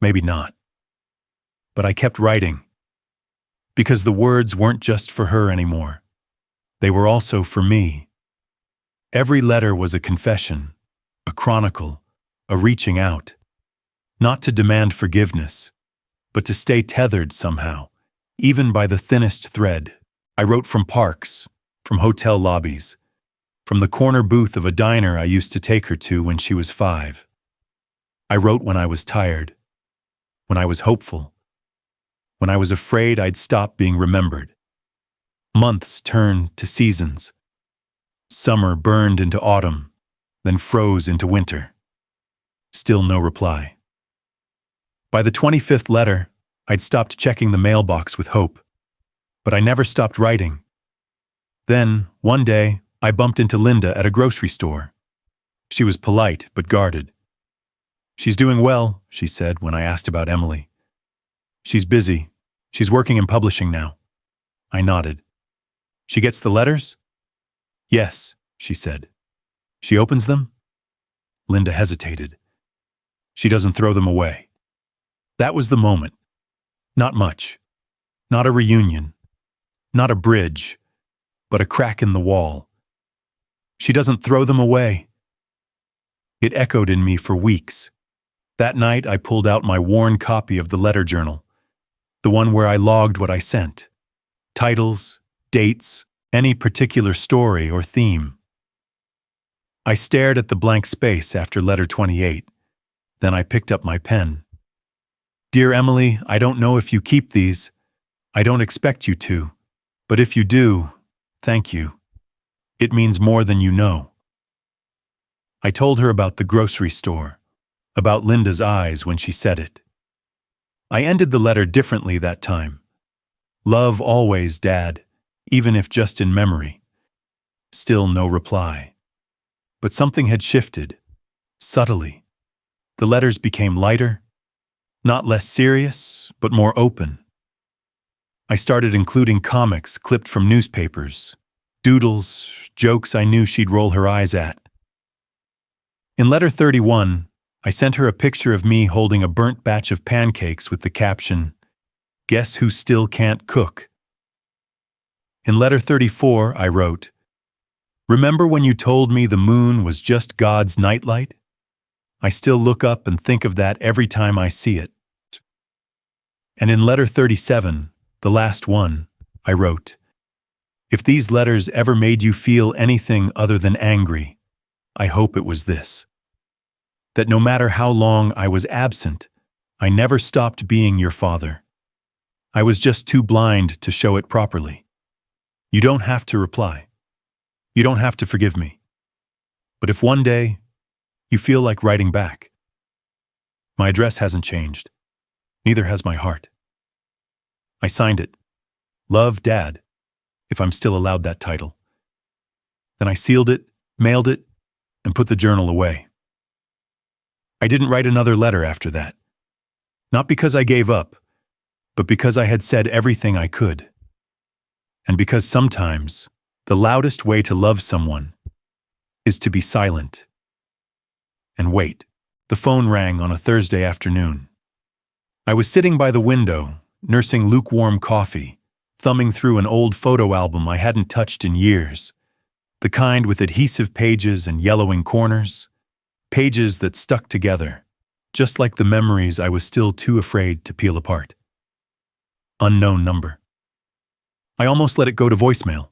Maybe not. But I kept writing. Because the words weren't just for her anymore. They were also for me. Every letter was a confession, a chronicle, a reaching out. Not to demand forgiveness, but to stay tethered somehow, even by the thinnest thread. I wrote from parks, from hotel lobbies, from the corner booth of a diner I used to take her to when she was 5. I wrote when I was tired, when I was hopeful, when I was afraid I'd stop being remembered. Months turned to seasons. Summer burned into autumn, then froze into winter. Still no reply. By the 25th letter, I'd stopped checking the mailbox with hope. But I never stopped writing. Then, one day, I bumped into Linda at a grocery store. She was polite but guarded. "She's doing well," she said when I asked about Emily. "She's busy. She's working in publishing now." I nodded. "She gets the letters?" "Yes," she said. "She opens them?" Linda hesitated. "She doesn't throw them away." That was the moment. Not much. Not a reunion. Not a bridge. But a crack in the wall. "She doesn't throw them away." It echoed in me for weeks. That night I pulled out my worn copy of the letter journal, the one where I logged what I sent. Titles, dates, any particular story or theme. I stared at the blank space after letter 28. Then I picked up my pen. "Dear Emily, I don't know if you keep these. I don't expect you to. But if you do, thank you. It means more than you know." I told her about the grocery store, about Linda's eyes when she said it. I ended the letter differently that time. "Love always, Dad, even if just in memory." Still no reply. But something had shifted, subtly. The letters became lighter, not less serious, but more open. I started including comics clipped from newspapers, doodles, jokes I knew she'd roll her eyes at. In letter 31, I sent her a picture of me holding a burnt batch of pancakes with the caption, "Guess who still can't cook?" In letter 34, I wrote, "Remember when you told me the moon was just God's nightlight? I still look up and think of that every time I see it." And in letter 37, the last one, I wrote, "If these letters ever made you feel anything other than angry, I hope it was this. That no matter how long I was absent, I never stopped being your father. I was just too blind to show it properly. You don't have to reply. You don't have to forgive me. But if one day you feel like writing back, my address hasn't changed. Neither has my heart." I signed it, "Love, Dad," if I'm still allowed that title. Then I sealed it, mailed it, and put the journal away. I didn't write another letter after that. Not because I gave up, but because I had said everything I could. And because sometimes the loudest way to love someone is to be silent and wait. The phone rang on a Thursday afternoon. I was sitting by the window, nursing lukewarm coffee, thumbing through an old photo album I hadn't touched in years, the kind with adhesive pages and yellowing corners, pages that stuck together, just like the memories I was still too afraid to peel apart. Unknown number. I almost let it go to voicemail.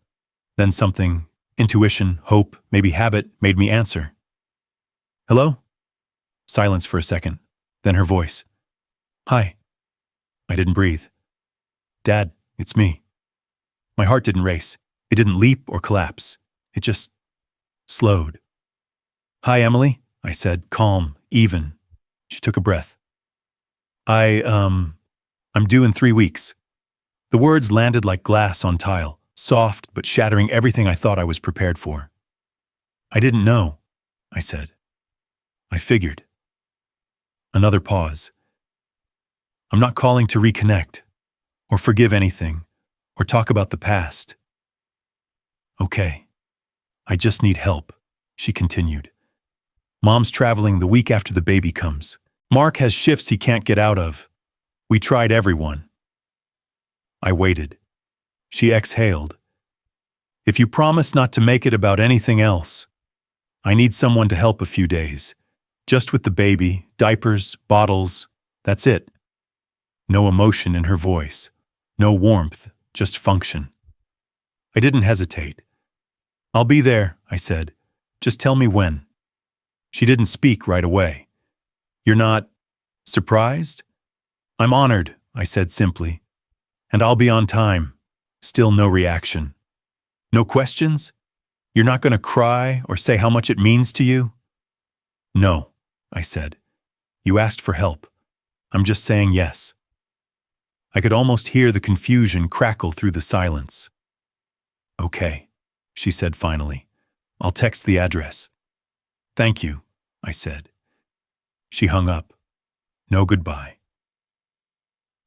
Then something, intuition, hope, maybe habit, made me answer. "Hello?" Silence for a second, then her voice. "Hi." I didn't breathe. "Dad, it's me." My heart didn't race. It didn't leap or collapse. It just slowed. "Hi, Emily," I said, calm, even. She took a breath. I'm due in 3 weeks." The words landed like glass on tile, soft but shattering everything I thought I was prepared for. "I didn't know," I said. "I figured." Another pause. "I'm not calling to reconnect, or forgive anything, or talk about the past." "Okay. I just need help," she continued. "Mom's traveling the week after the baby comes. Mark has shifts he can't get out of. We tried everyone." I waited. She exhaled. "If you promise not to make it about anything else, I need someone to help a few days. Just with the baby, diapers, bottles, that's it." No emotion in her voice. No warmth, just function. I didn't hesitate. "I'll be there," I said. "Just tell me when." She didn't speak right away. "You're not surprised?" "I'm honored," I said simply. "And I'll be on time." Still no reaction. "No questions? You're not going to cry or say how much it means to you?" "No," I said. "You asked for help. I'm just saying yes." I could almost hear the confusion crackle through the silence. "Okay," she said finally. "I'll text the address." "Thank you," I said. She hung up. No goodbye.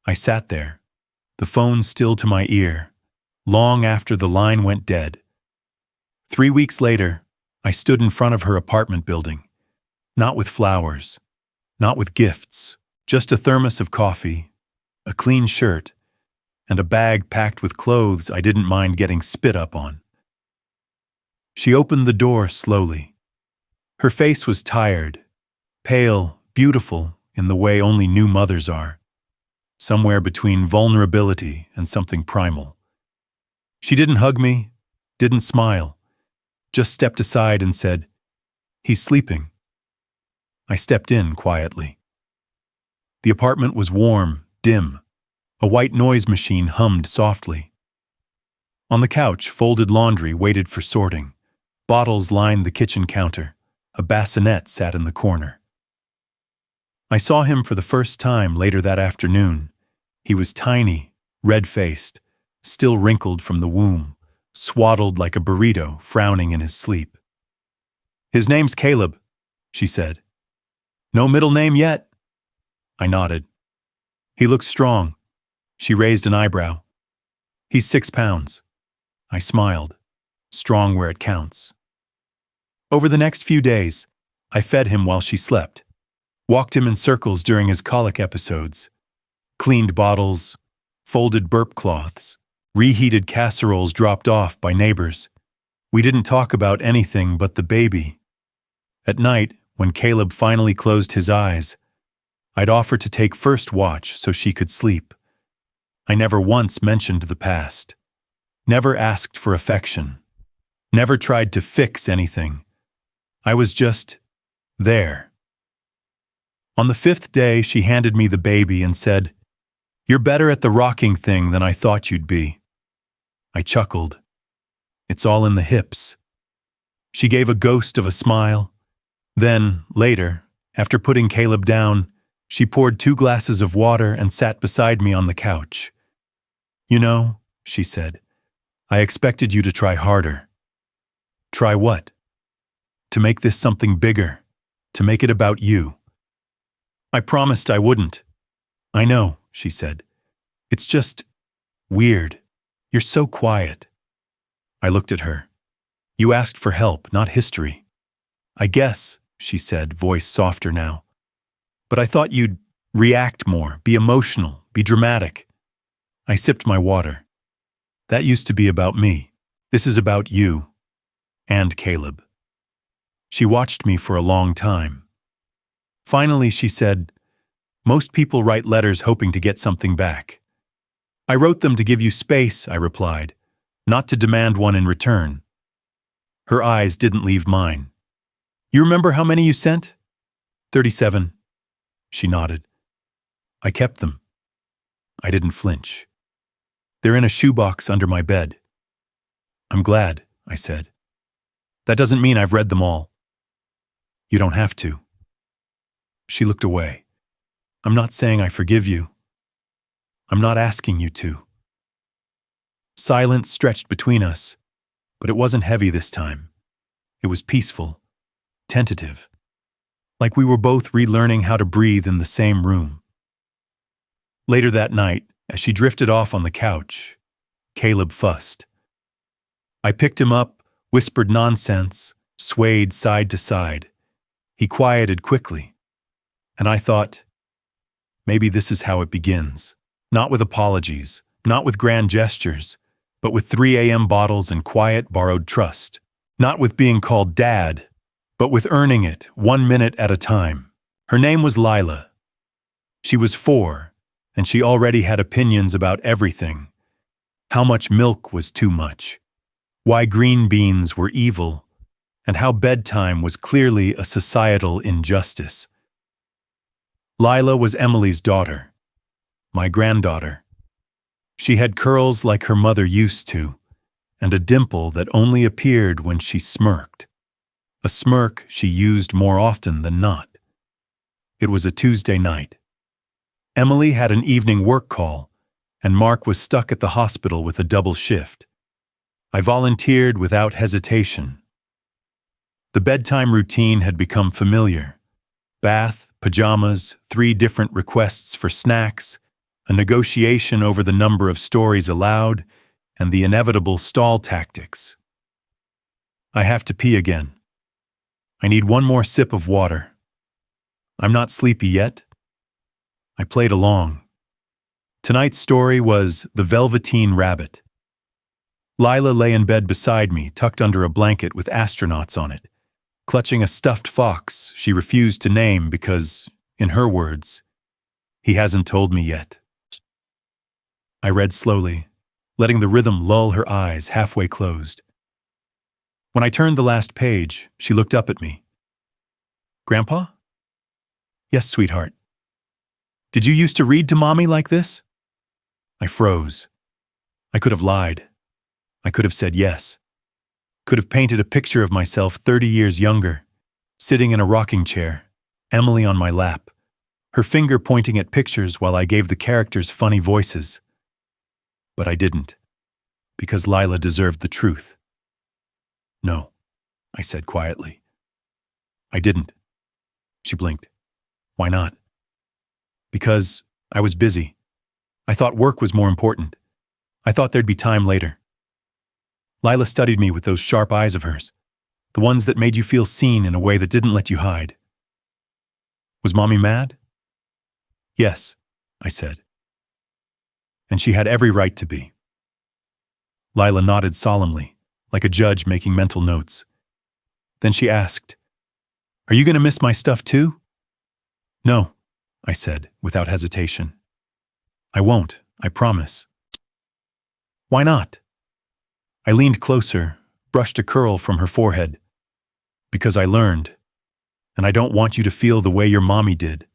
I sat there, the phone still to my ear, long after the line went dead. 3 weeks later, I stood in front of her apartment building, not with flowers, not with gifts, just a thermos of coffee, a clean shirt, and a bag packed with clothes I didn't mind getting spit up on. She opened the door slowly. Her face was tired, pale, beautiful in the way only new mothers are, somewhere between vulnerability and something primal. She didn't hug me, didn't smile, just stepped aside and said, "He's sleeping." I stepped in quietly. The apartment was warm, dim. A white noise machine hummed softly. On the couch, folded laundry waited for sorting. Bottles lined the kitchen counter. A bassinet sat in the corner. I saw him for the first time later that afternoon. He was tiny, red-faced, still wrinkled from the womb, swaddled like a burrito, frowning in his sleep. "His name's Caleb," she said. "No middle name yet?" I nodded. "He looks strong." She raised an eyebrow. "He's 6 pounds." I smiled. Strong where it counts. Over the next few days, I fed him while she slept, walked him in circles during his colic episodes, cleaned bottles, folded burp cloths, reheated casseroles dropped off by neighbors. We didn't talk about anything but the baby. At night, when Caleb finally closed his eyes, I'd offer to take first watch so she could sleep. I never once mentioned the past, never asked for affection, never tried to fix anything. I was just there. On the 5th day, she handed me the baby and said, "You're better at the rocking thing than I thought you'd be." I chuckled. "It's all in the hips." She gave a ghost of a smile. Then, later, after putting Caleb down, she poured 2 glasses of water and sat beside me on the couch. "You know," she said, "I expected you to try harder." "Try what?" "To make this something bigger, to make it about you." I promised I wouldn't. "I know," she said. "It's just weird. You're so quiet." I looked at her. "You asked for help, not history." "I guess," she said, voice softer now. "But I thought you'd react more, be emotional, be dramatic." I sipped my water. "That used to be about me. This is about you. And Caleb." She watched me for a long time. Finally, she said, "Most people write letters hoping to get something back." "I wrote them to give you space," I replied, "not to demand one in return." Her eyes didn't leave mine. "You remember how many you sent?" 37. She nodded. "I kept them." I didn't flinch. "They're in a shoebox under my bed." "I'm glad," I said. "That doesn't mean I've read them all." "You don't have to." She looked away. "I'm not saying I forgive you. I'm not asking you to." Silence stretched between us, but it wasn't heavy this time. It was peaceful, tentative, like we were both relearning how to breathe in the same room. Later that night, as she drifted off on the couch, Caleb fussed. I picked him up, whispered nonsense, swayed side to side. He quieted quickly, and I thought, maybe this is how it begins. Not with apologies, not with grand gestures, but with 3 a.m. bottles and quiet, borrowed trust. Not with being called Dad, but with earning it 1 minute at a time. Her name was Lila. She was 4, and she already had opinions about everything. How much milk was too much, why green beans were evil, and how bedtime was clearly a societal injustice. Lila was Emily's daughter, my granddaughter. She had curls like her mother used to, and a dimple that only appeared when she smirked. A smirk she used more often than not. It was a Tuesday night. Emily had an evening work call, and Mark was stuck at the hospital with a double shift. I volunteered without hesitation. The bedtime routine had become familiar. Bath, pajamas, 3 different requests for snacks, a negotiation over the number of stories allowed, and the inevitable stall tactics. I have to pee again. I need one more sip of water. I'm not sleepy yet. I played along. Tonight's story was The Velveteen Rabbit. Lila lay in bed beside me, tucked under a blanket with astronauts on it, clutching a stuffed fox she refused to name because, in her words, he hasn't told me yet. I read slowly, letting the rhythm lull her eyes halfway closed. When I turned the last page, she looked up at me. Grandpa? Yes, sweetheart. Did you used to read to Mommy like this? I froze. I could have lied. I could have said yes. Could have painted a picture of myself 30 years younger, sitting in a rocking chair, Emily on my lap, her finger pointing at pictures while I gave the characters funny voices. But I didn't, because Lila deserved the truth. No, I said quietly. I didn't. She blinked. Why not? Because I was busy. I thought work was more important. I thought there'd be time later. Lila studied me with those sharp eyes of hers, the ones that made you feel seen in a way that didn't let you hide. Was Mommy mad? Yes, I said. And she had every right to be. Lila nodded solemnly, like a judge making mental notes. Then she asked, Are you going to miss my stuff too? No, I said, without hesitation. I won't, I promise. Why not? I leaned closer, brushed a curl from her forehead. Because I learned, and I don't want you to feel the way your mommy did.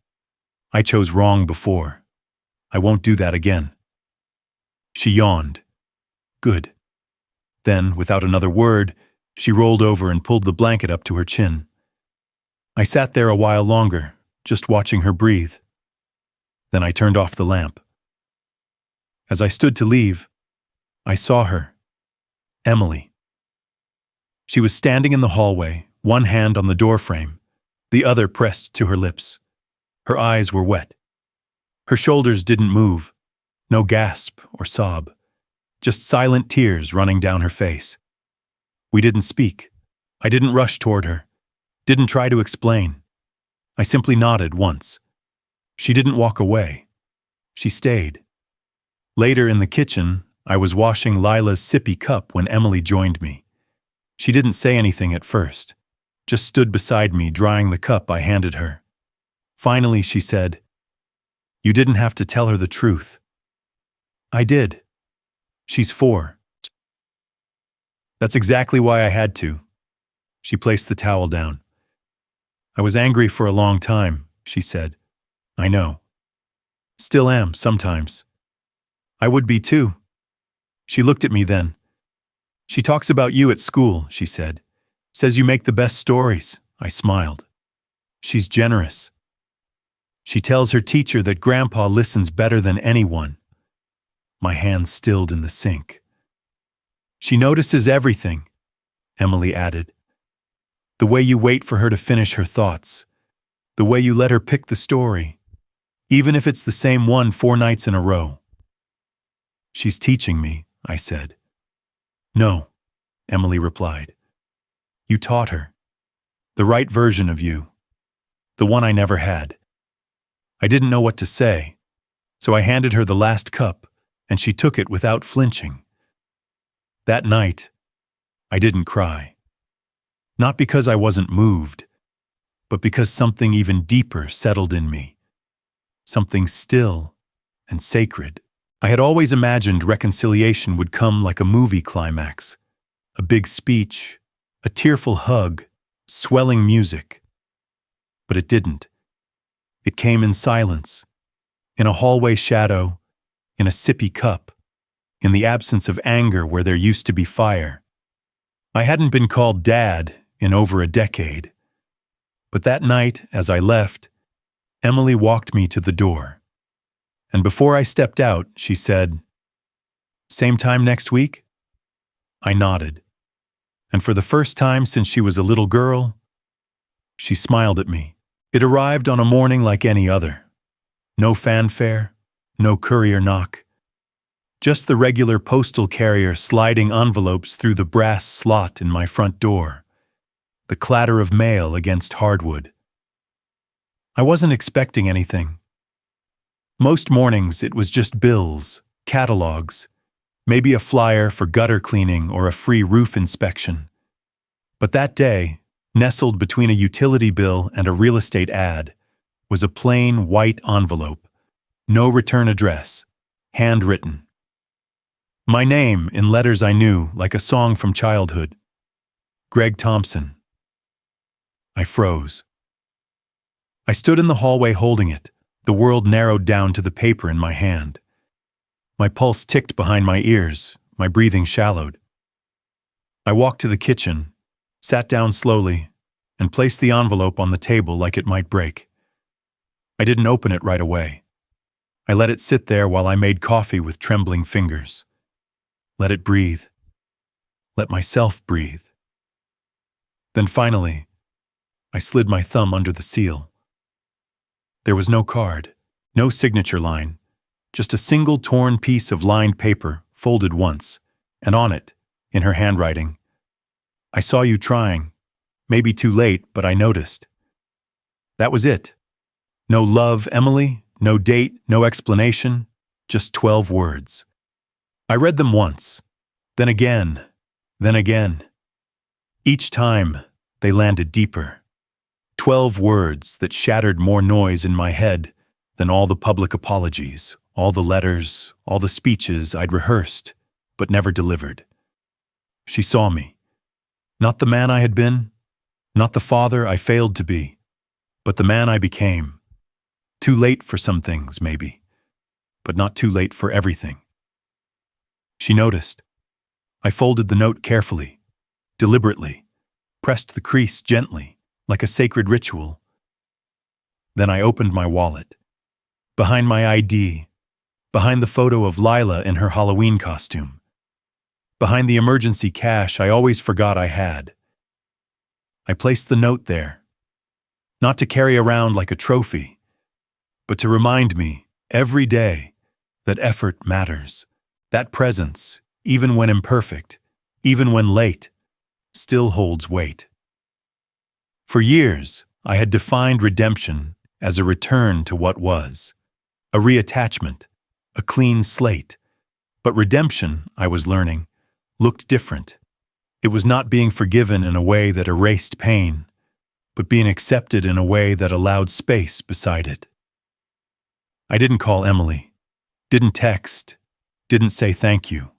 I chose wrong before. I won't do that again. She yawned. Good. Then, without another word, she rolled over and pulled the blanket up to her chin. I sat there a while longer, just watching her breathe. Then I turned off the lamp. As I stood to leave, I saw her. Emily. She was standing in the hallway, one hand on the doorframe, the other pressed to her lips. Her eyes were wet. Her shoulders didn't move, no gasp or sob, just silent tears running down her face. We didn't speak. I didn't rush toward her, didn't try to explain. I simply nodded once. She didn't walk away. She stayed. Later in the kitchen, I was washing Lila's sippy cup when Emily joined me. She didn't say anything at first, just stood beside me drying the cup I handed her. Finally, she said, You didn't have to tell her the truth. I did. She's 4. That's exactly why I had to. She placed the towel down. I was angry for a long time, she said. I know. Still am, sometimes. I would be too. She looked at me then. She talks about you at school, she said. Says you make the best stories. I smiled. She's generous. She tells her teacher that Grandpa listens better than anyone. My hand stilled in the sink. She notices everything, Emily added. The way you wait for her to finish her thoughts. The way you let her pick the story, even if it's the same one 4 nights in a row. She's teaching me, I said. No, Emily replied. You taught her. The right version of you. The one I never had. I didn't know what to say, so I handed her the last cup, and she took it without flinching. That night, I didn't cry. Not because I wasn't moved, but because something even deeper settled in me. Something still and sacred. I had always imagined reconciliation would come like a movie climax, a big speech, a tearful hug, swelling music. But it didn't. It came in silence, in a hallway shadow, in a sippy cup, in the absence of anger where there used to be fire. I hadn't been called Dad in over a decade. But that night, as I left, Emily walked me to the door. And before I stepped out, she said, "Same time next week?" I nodded. And for the first time since she was a little girl, she smiled at me. It arrived on a morning like any other. No fanfare, no courier knock. Just the regular postal carrier sliding envelopes through the brass slot in my front door. The clatter of mail against hardwood. I wasn't expecting anything. Most mornings it was just bills, catalogs, maybe a flyer for gutter cleaning or a free roof inspection. But that day, nestled between a utility bill and a real estate ad, was a plain white envelope, no return address, handwritten. My name in letters I knew like a song from childhood. Greg Thompson. I froze. I stood in the hallway holding it, the world narrowed down to the paper in my hand. My pulse ticked behind my ears, my breathing shallowed. I walked to the kitchen, sat down slowly, and placed the envelope on the table like it might break. I didn't open it right away. I let it sit there while I made coffee with trembling fingers. Let it breathe. Let myself breathe. Then finally, I slid my thumb under the seal. There was no card, no signature line, just a single torn piece of lined paper folded once, and on it, in her handwriting, "I saw you trying. Maybe too late, but I noticed." That was it. No love, Emily, no date, no explanation, just 12 words. I read them once, then again, then again. Each time, they landed deeper. 12 words that shattered more noise in my head than all the public apologies, all the letters, all the speeches I'd rehearsed, but never delivered. She saw me. Not the man I had been, not the father I failed to be, but the man I became. Too late for some things, maybe, but not too late for everything. She noticed. I folded the note carefully, deliberately, pressed the crease gently, like a sacred ritual. Then I opened my wallet. Behind my ID, behind the photo of Lila in her Halloween costume, behind the emergency cash I always forgot I had. I placed the note there, not to carry around like a trophy, but to remind me, every day, that effort matters, that presence, even when imperfect, even when late, still holds weight. For years, I had defined redemption as a return to what was, a reattachment, a clean slate. But redemption, I was learning, looked different. It was not being forgiven in a way that erased pain, but being accepted in a way that allowed space beside it. I didn't call Emily, didn't text, didn't say thank you.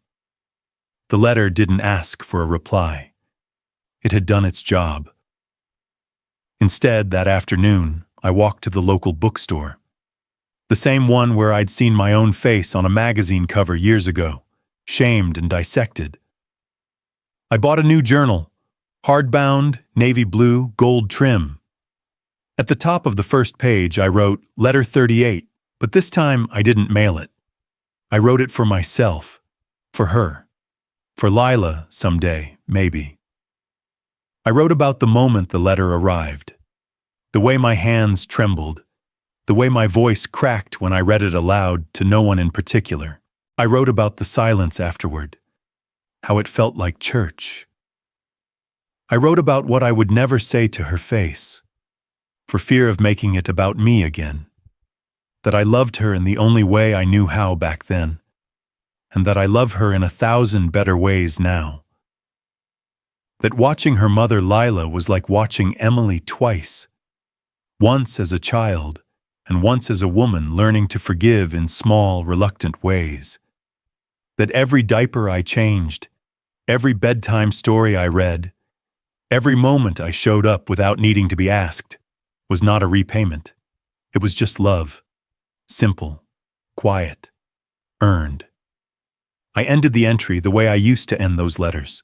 The letter didn't ask for a reply. It had done its job. Instead, that afternoon, I walked to the local bookstore. The same one where I'd seen my own face on a magazine cover years ago, shamed and dissected. I bought a new journal, hardbound, navy blue, gold trim. At the top of the first page, I wrote Letter 38, but this time I didn't mail it. I wrote it for myself, for her, for Lila someday, maybe. I wrote about the moment the letter arrived, the way my hands trembled, the way my voice cracked when I read it aloud to no one in particular. I wrote about the silence afterward, how it felt like church. I wrote about what I would never say to her face, for fear of making it about me again, that I loved her in the only way I knew how back then, and that I love her in 1,000 better ways now. That watching her mother Lila was like watching Emily twice, once as a child and once as a woman learning to forgive in small, reluctant ways. That every diaper I changed, every bedtime story I read, every moment I showed up without needing to be asked, was not a repayment. It was just love. Simple, quiet, earned. I ended the entry the way I used to end those letters.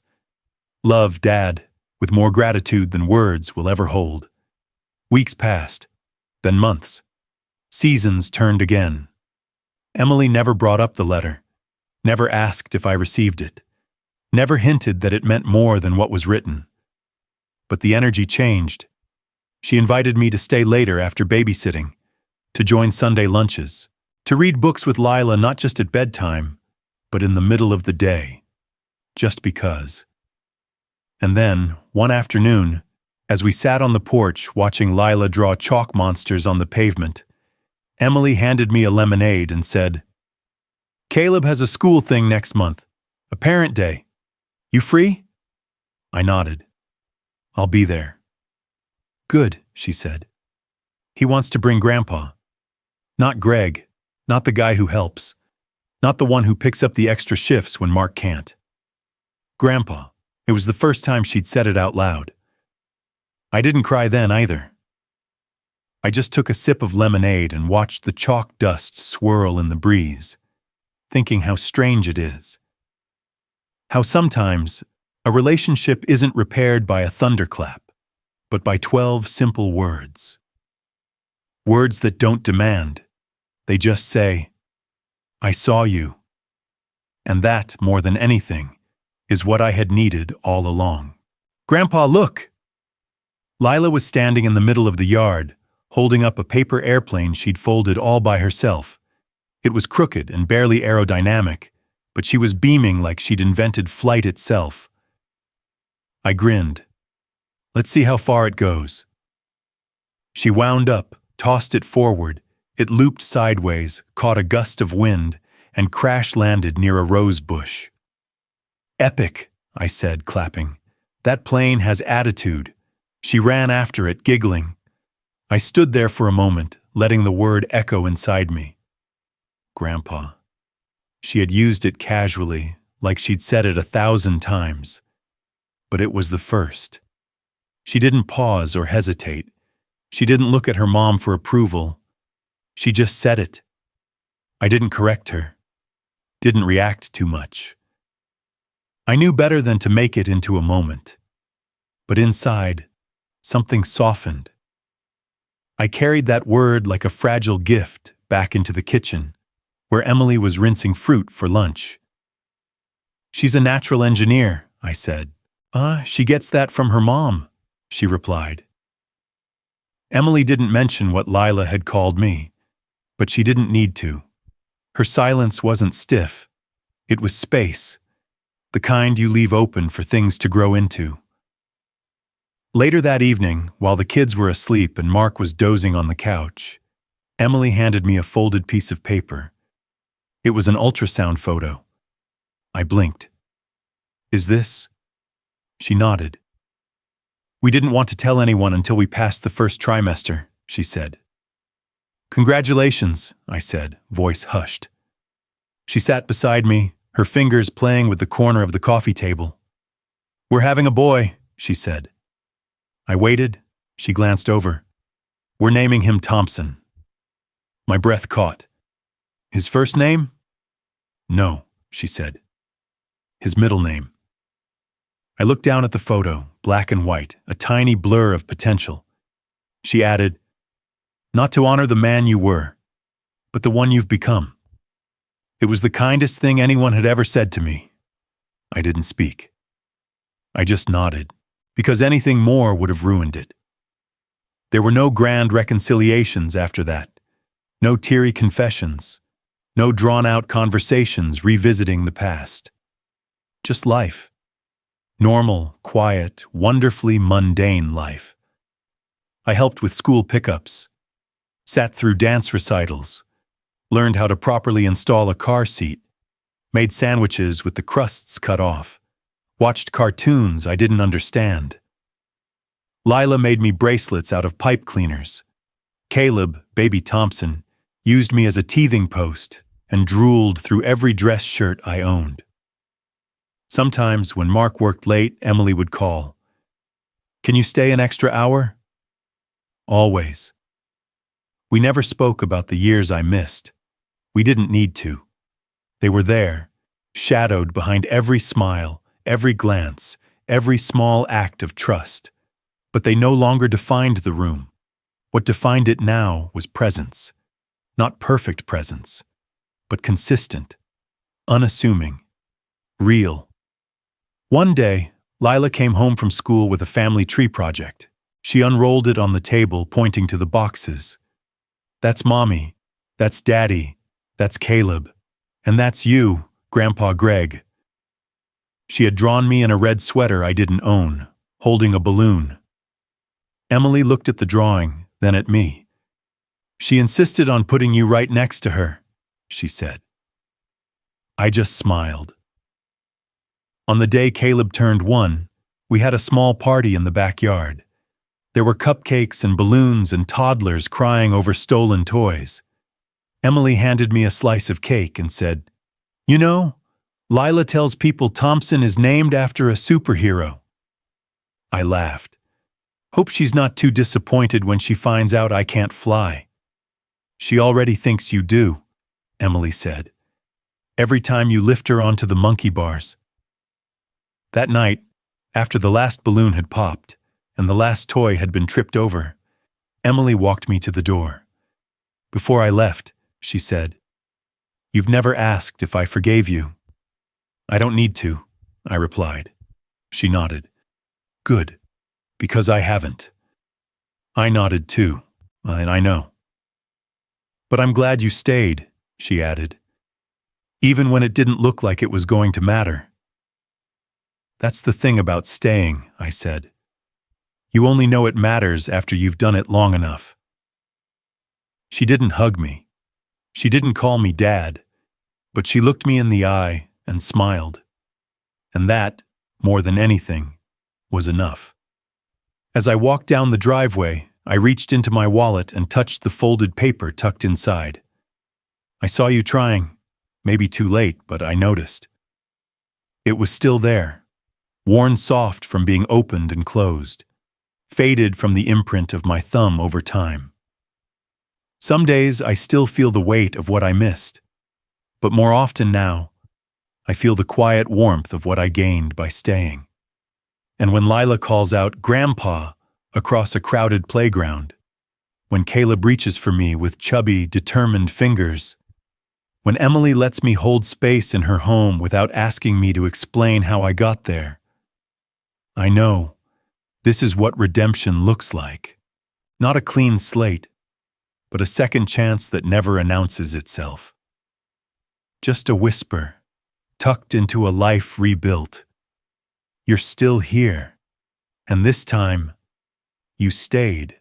Love, Dad, with more gratitude than words will ever hold. Weeks passed, then months. Seasons turned again. Emily never brought up the letter, never asked if I received it, never hinted that it meant more than what was written. But the energy changed. She invited me to stay later after babysitting, to join Sunday lunches, to read books with Lila not just at bedtime, but in the middle of the day, just because. And then, one afternoon, as we sat on the porch watching Lila draw chalk monsters on the pavement, Emily handed me a lemonade and said, "Caleb has a school thing next month, a parent day. You free?" I nodded. "I'll be there." "Good," she said. "He wants to bring Grandpa. Not Greg, not the guy who helps, not the one who picks up the extra shifts when Mark can't. Grandpa." It was the first time she'd said it out loud. I didn't cry then either. I just took a sip of lemonade and watched the chalk dust swirl in the breeze, thinking how strange it is. How sometimes a relationship isn't repaired by a thunderclap, but by 12 simple words. Words that don't demand. They just say, "I saw you." And that, more than anything, is what I had needed all along. "Grandpa, look!" Lila was standing in the middle of the yard, holding up a paper airplane she'd folded all by herself. It was crooked and barely aerodynamic, but she was beaming like she'd invented flight itself. I grinned. "Let's see how far it goes." She wound up, tossed it forward. It looped sideways, caught a gust of wind, and crash-landed near a rose bush. "Epic," I said, clapping. "That plane has attitude." She ran after it, giggling. I stood there for a moment, letting the word echo inside me. Grandpa. She had used it casually, like she'd said it 1,000 times. But it was the first. She didn't pause or hesitate. She didn't look at her mom for approval. She just said it. I didn't correct her. Didn't react too much. I knew better than to make it into a moment. But inside, something softened. I carried that word like a fragile gift back into the kitchen, where Emily was rinsing fruit for lunch. "She's a natural engineer," I said. She gets that from her mom," she replied. Emily didn't mention what Lila had called me, but she didn't need to. Her silence wasn't stiff. It was space, the kind you leave open for things to grow into. Later that evening, while the kids were asleep and Mark was dozing on the couch, Emily handed me a folded piece of paper. It was an ultrasound photo. I blinked. "Is this?" She nodded. "We didn't want to tell anyone until we passed the first trimester," she said. "Congratulations," I said, voice hushed. She sat beside me, her fingers playing with the corner of the coffee table. "We're having a boy," she said. I waited. She glanced over. "We're naming him Thompson." My breath caught. "His first name?" "No," she said. "His middle name." I looked down at the photo, black and white, a tiny blur of potential. She added, "Not to honor the man you were, but the one you've become." It was the kindest thing anyone had ever said to me. I didn't speak. I just nodded, because anything more would have ruined it. There were no grand reconciliations after that, no teary confessions, no drawn-out conversations revisiting the past. Just life. Normal, quiet, wonderfully mundane life. I helped with school pickups, sat through dance recitals, learned how to properly install a car seat, made sandwiches with the crusts cut off, watched cartoons I didn't understand. Lila made me bracelets out of pipe cleaners. Caleb, baby Thompson, used me as a teething post and drooled through every dress shirt I owned. Sometimes, when Mark worked late, Emily would call. "Can you stay an extra hour?" Always. We never spoke about the years I missed. We didn't need to. They were there, shadowed behind every smile, every glance, every small act of trust. But they no longer defined the room. What defined it now was presence. Not perfect presence, but consistent, unassuming, real. One day, Lila came home from school with a family tree project. She unrolled it on the table, pointing to the boxes. "That's Mommy. That's Daddy. That's Caleb. And that's you, Grandpa Greg." She had drawn me in a red sweater I didn't own, holding a balloon. Emily looked at the drawing, then at me. "She insisted on putting you right next to her," she said. I just smiled. On the day Caleb turned 1, we had a small party in the backyard. There were cupcakes and balloons and toddlers crying over stolen toys. Emily handed me a slice of cake and said, "You know, Lila tells people Thompson is named after a superhero." I laughed. "Hope she's not too disappointed when she finds out I can't fly." "She already thinks you do," Emily said. "Every time you lift her onto the monkey bars." That night, after the last balloon had popped and the last toy had been tripped over, Emily walked me to the door. "Before I left," she said, "you've never asked if I forgave you." "I don't need to," I replied. She nodded. "Good, because I haven't." I nodded too, and I know. "But I'm glad you stayed," she added, "even when it didn't look like it was going to matter." "That's the thing about staying," I said. "You only know it matters after you've done it long enough." She didn't hug me. She didn't call me Dad, but she looked me in the eye and smiled. And that, more than anything, was enough. As I walked down the driveway, I reached into my wallet and touched the folded paper tucked inside. "I saw you trying, maybe too late, but I noticed." It was still there, worn soft from being opened and closed, faded from the imprint of my thumb over time. Some days I still feel the weight of what I missed, but more often now, I feel the quiet warmth of what I gained by staying. And when Lila calls out, "Grandpa," across a crowded playground, when Caleb reaches for me with chubby, determined fingers, when Emily lets me hold space in her home without asking me to explain how I got there, I know this is what redemption looks like. Not a clean slate, but a second chance that never announces itself. Just a whisper, tucked into a life rebuilt. You're still here, and this time, you stayed.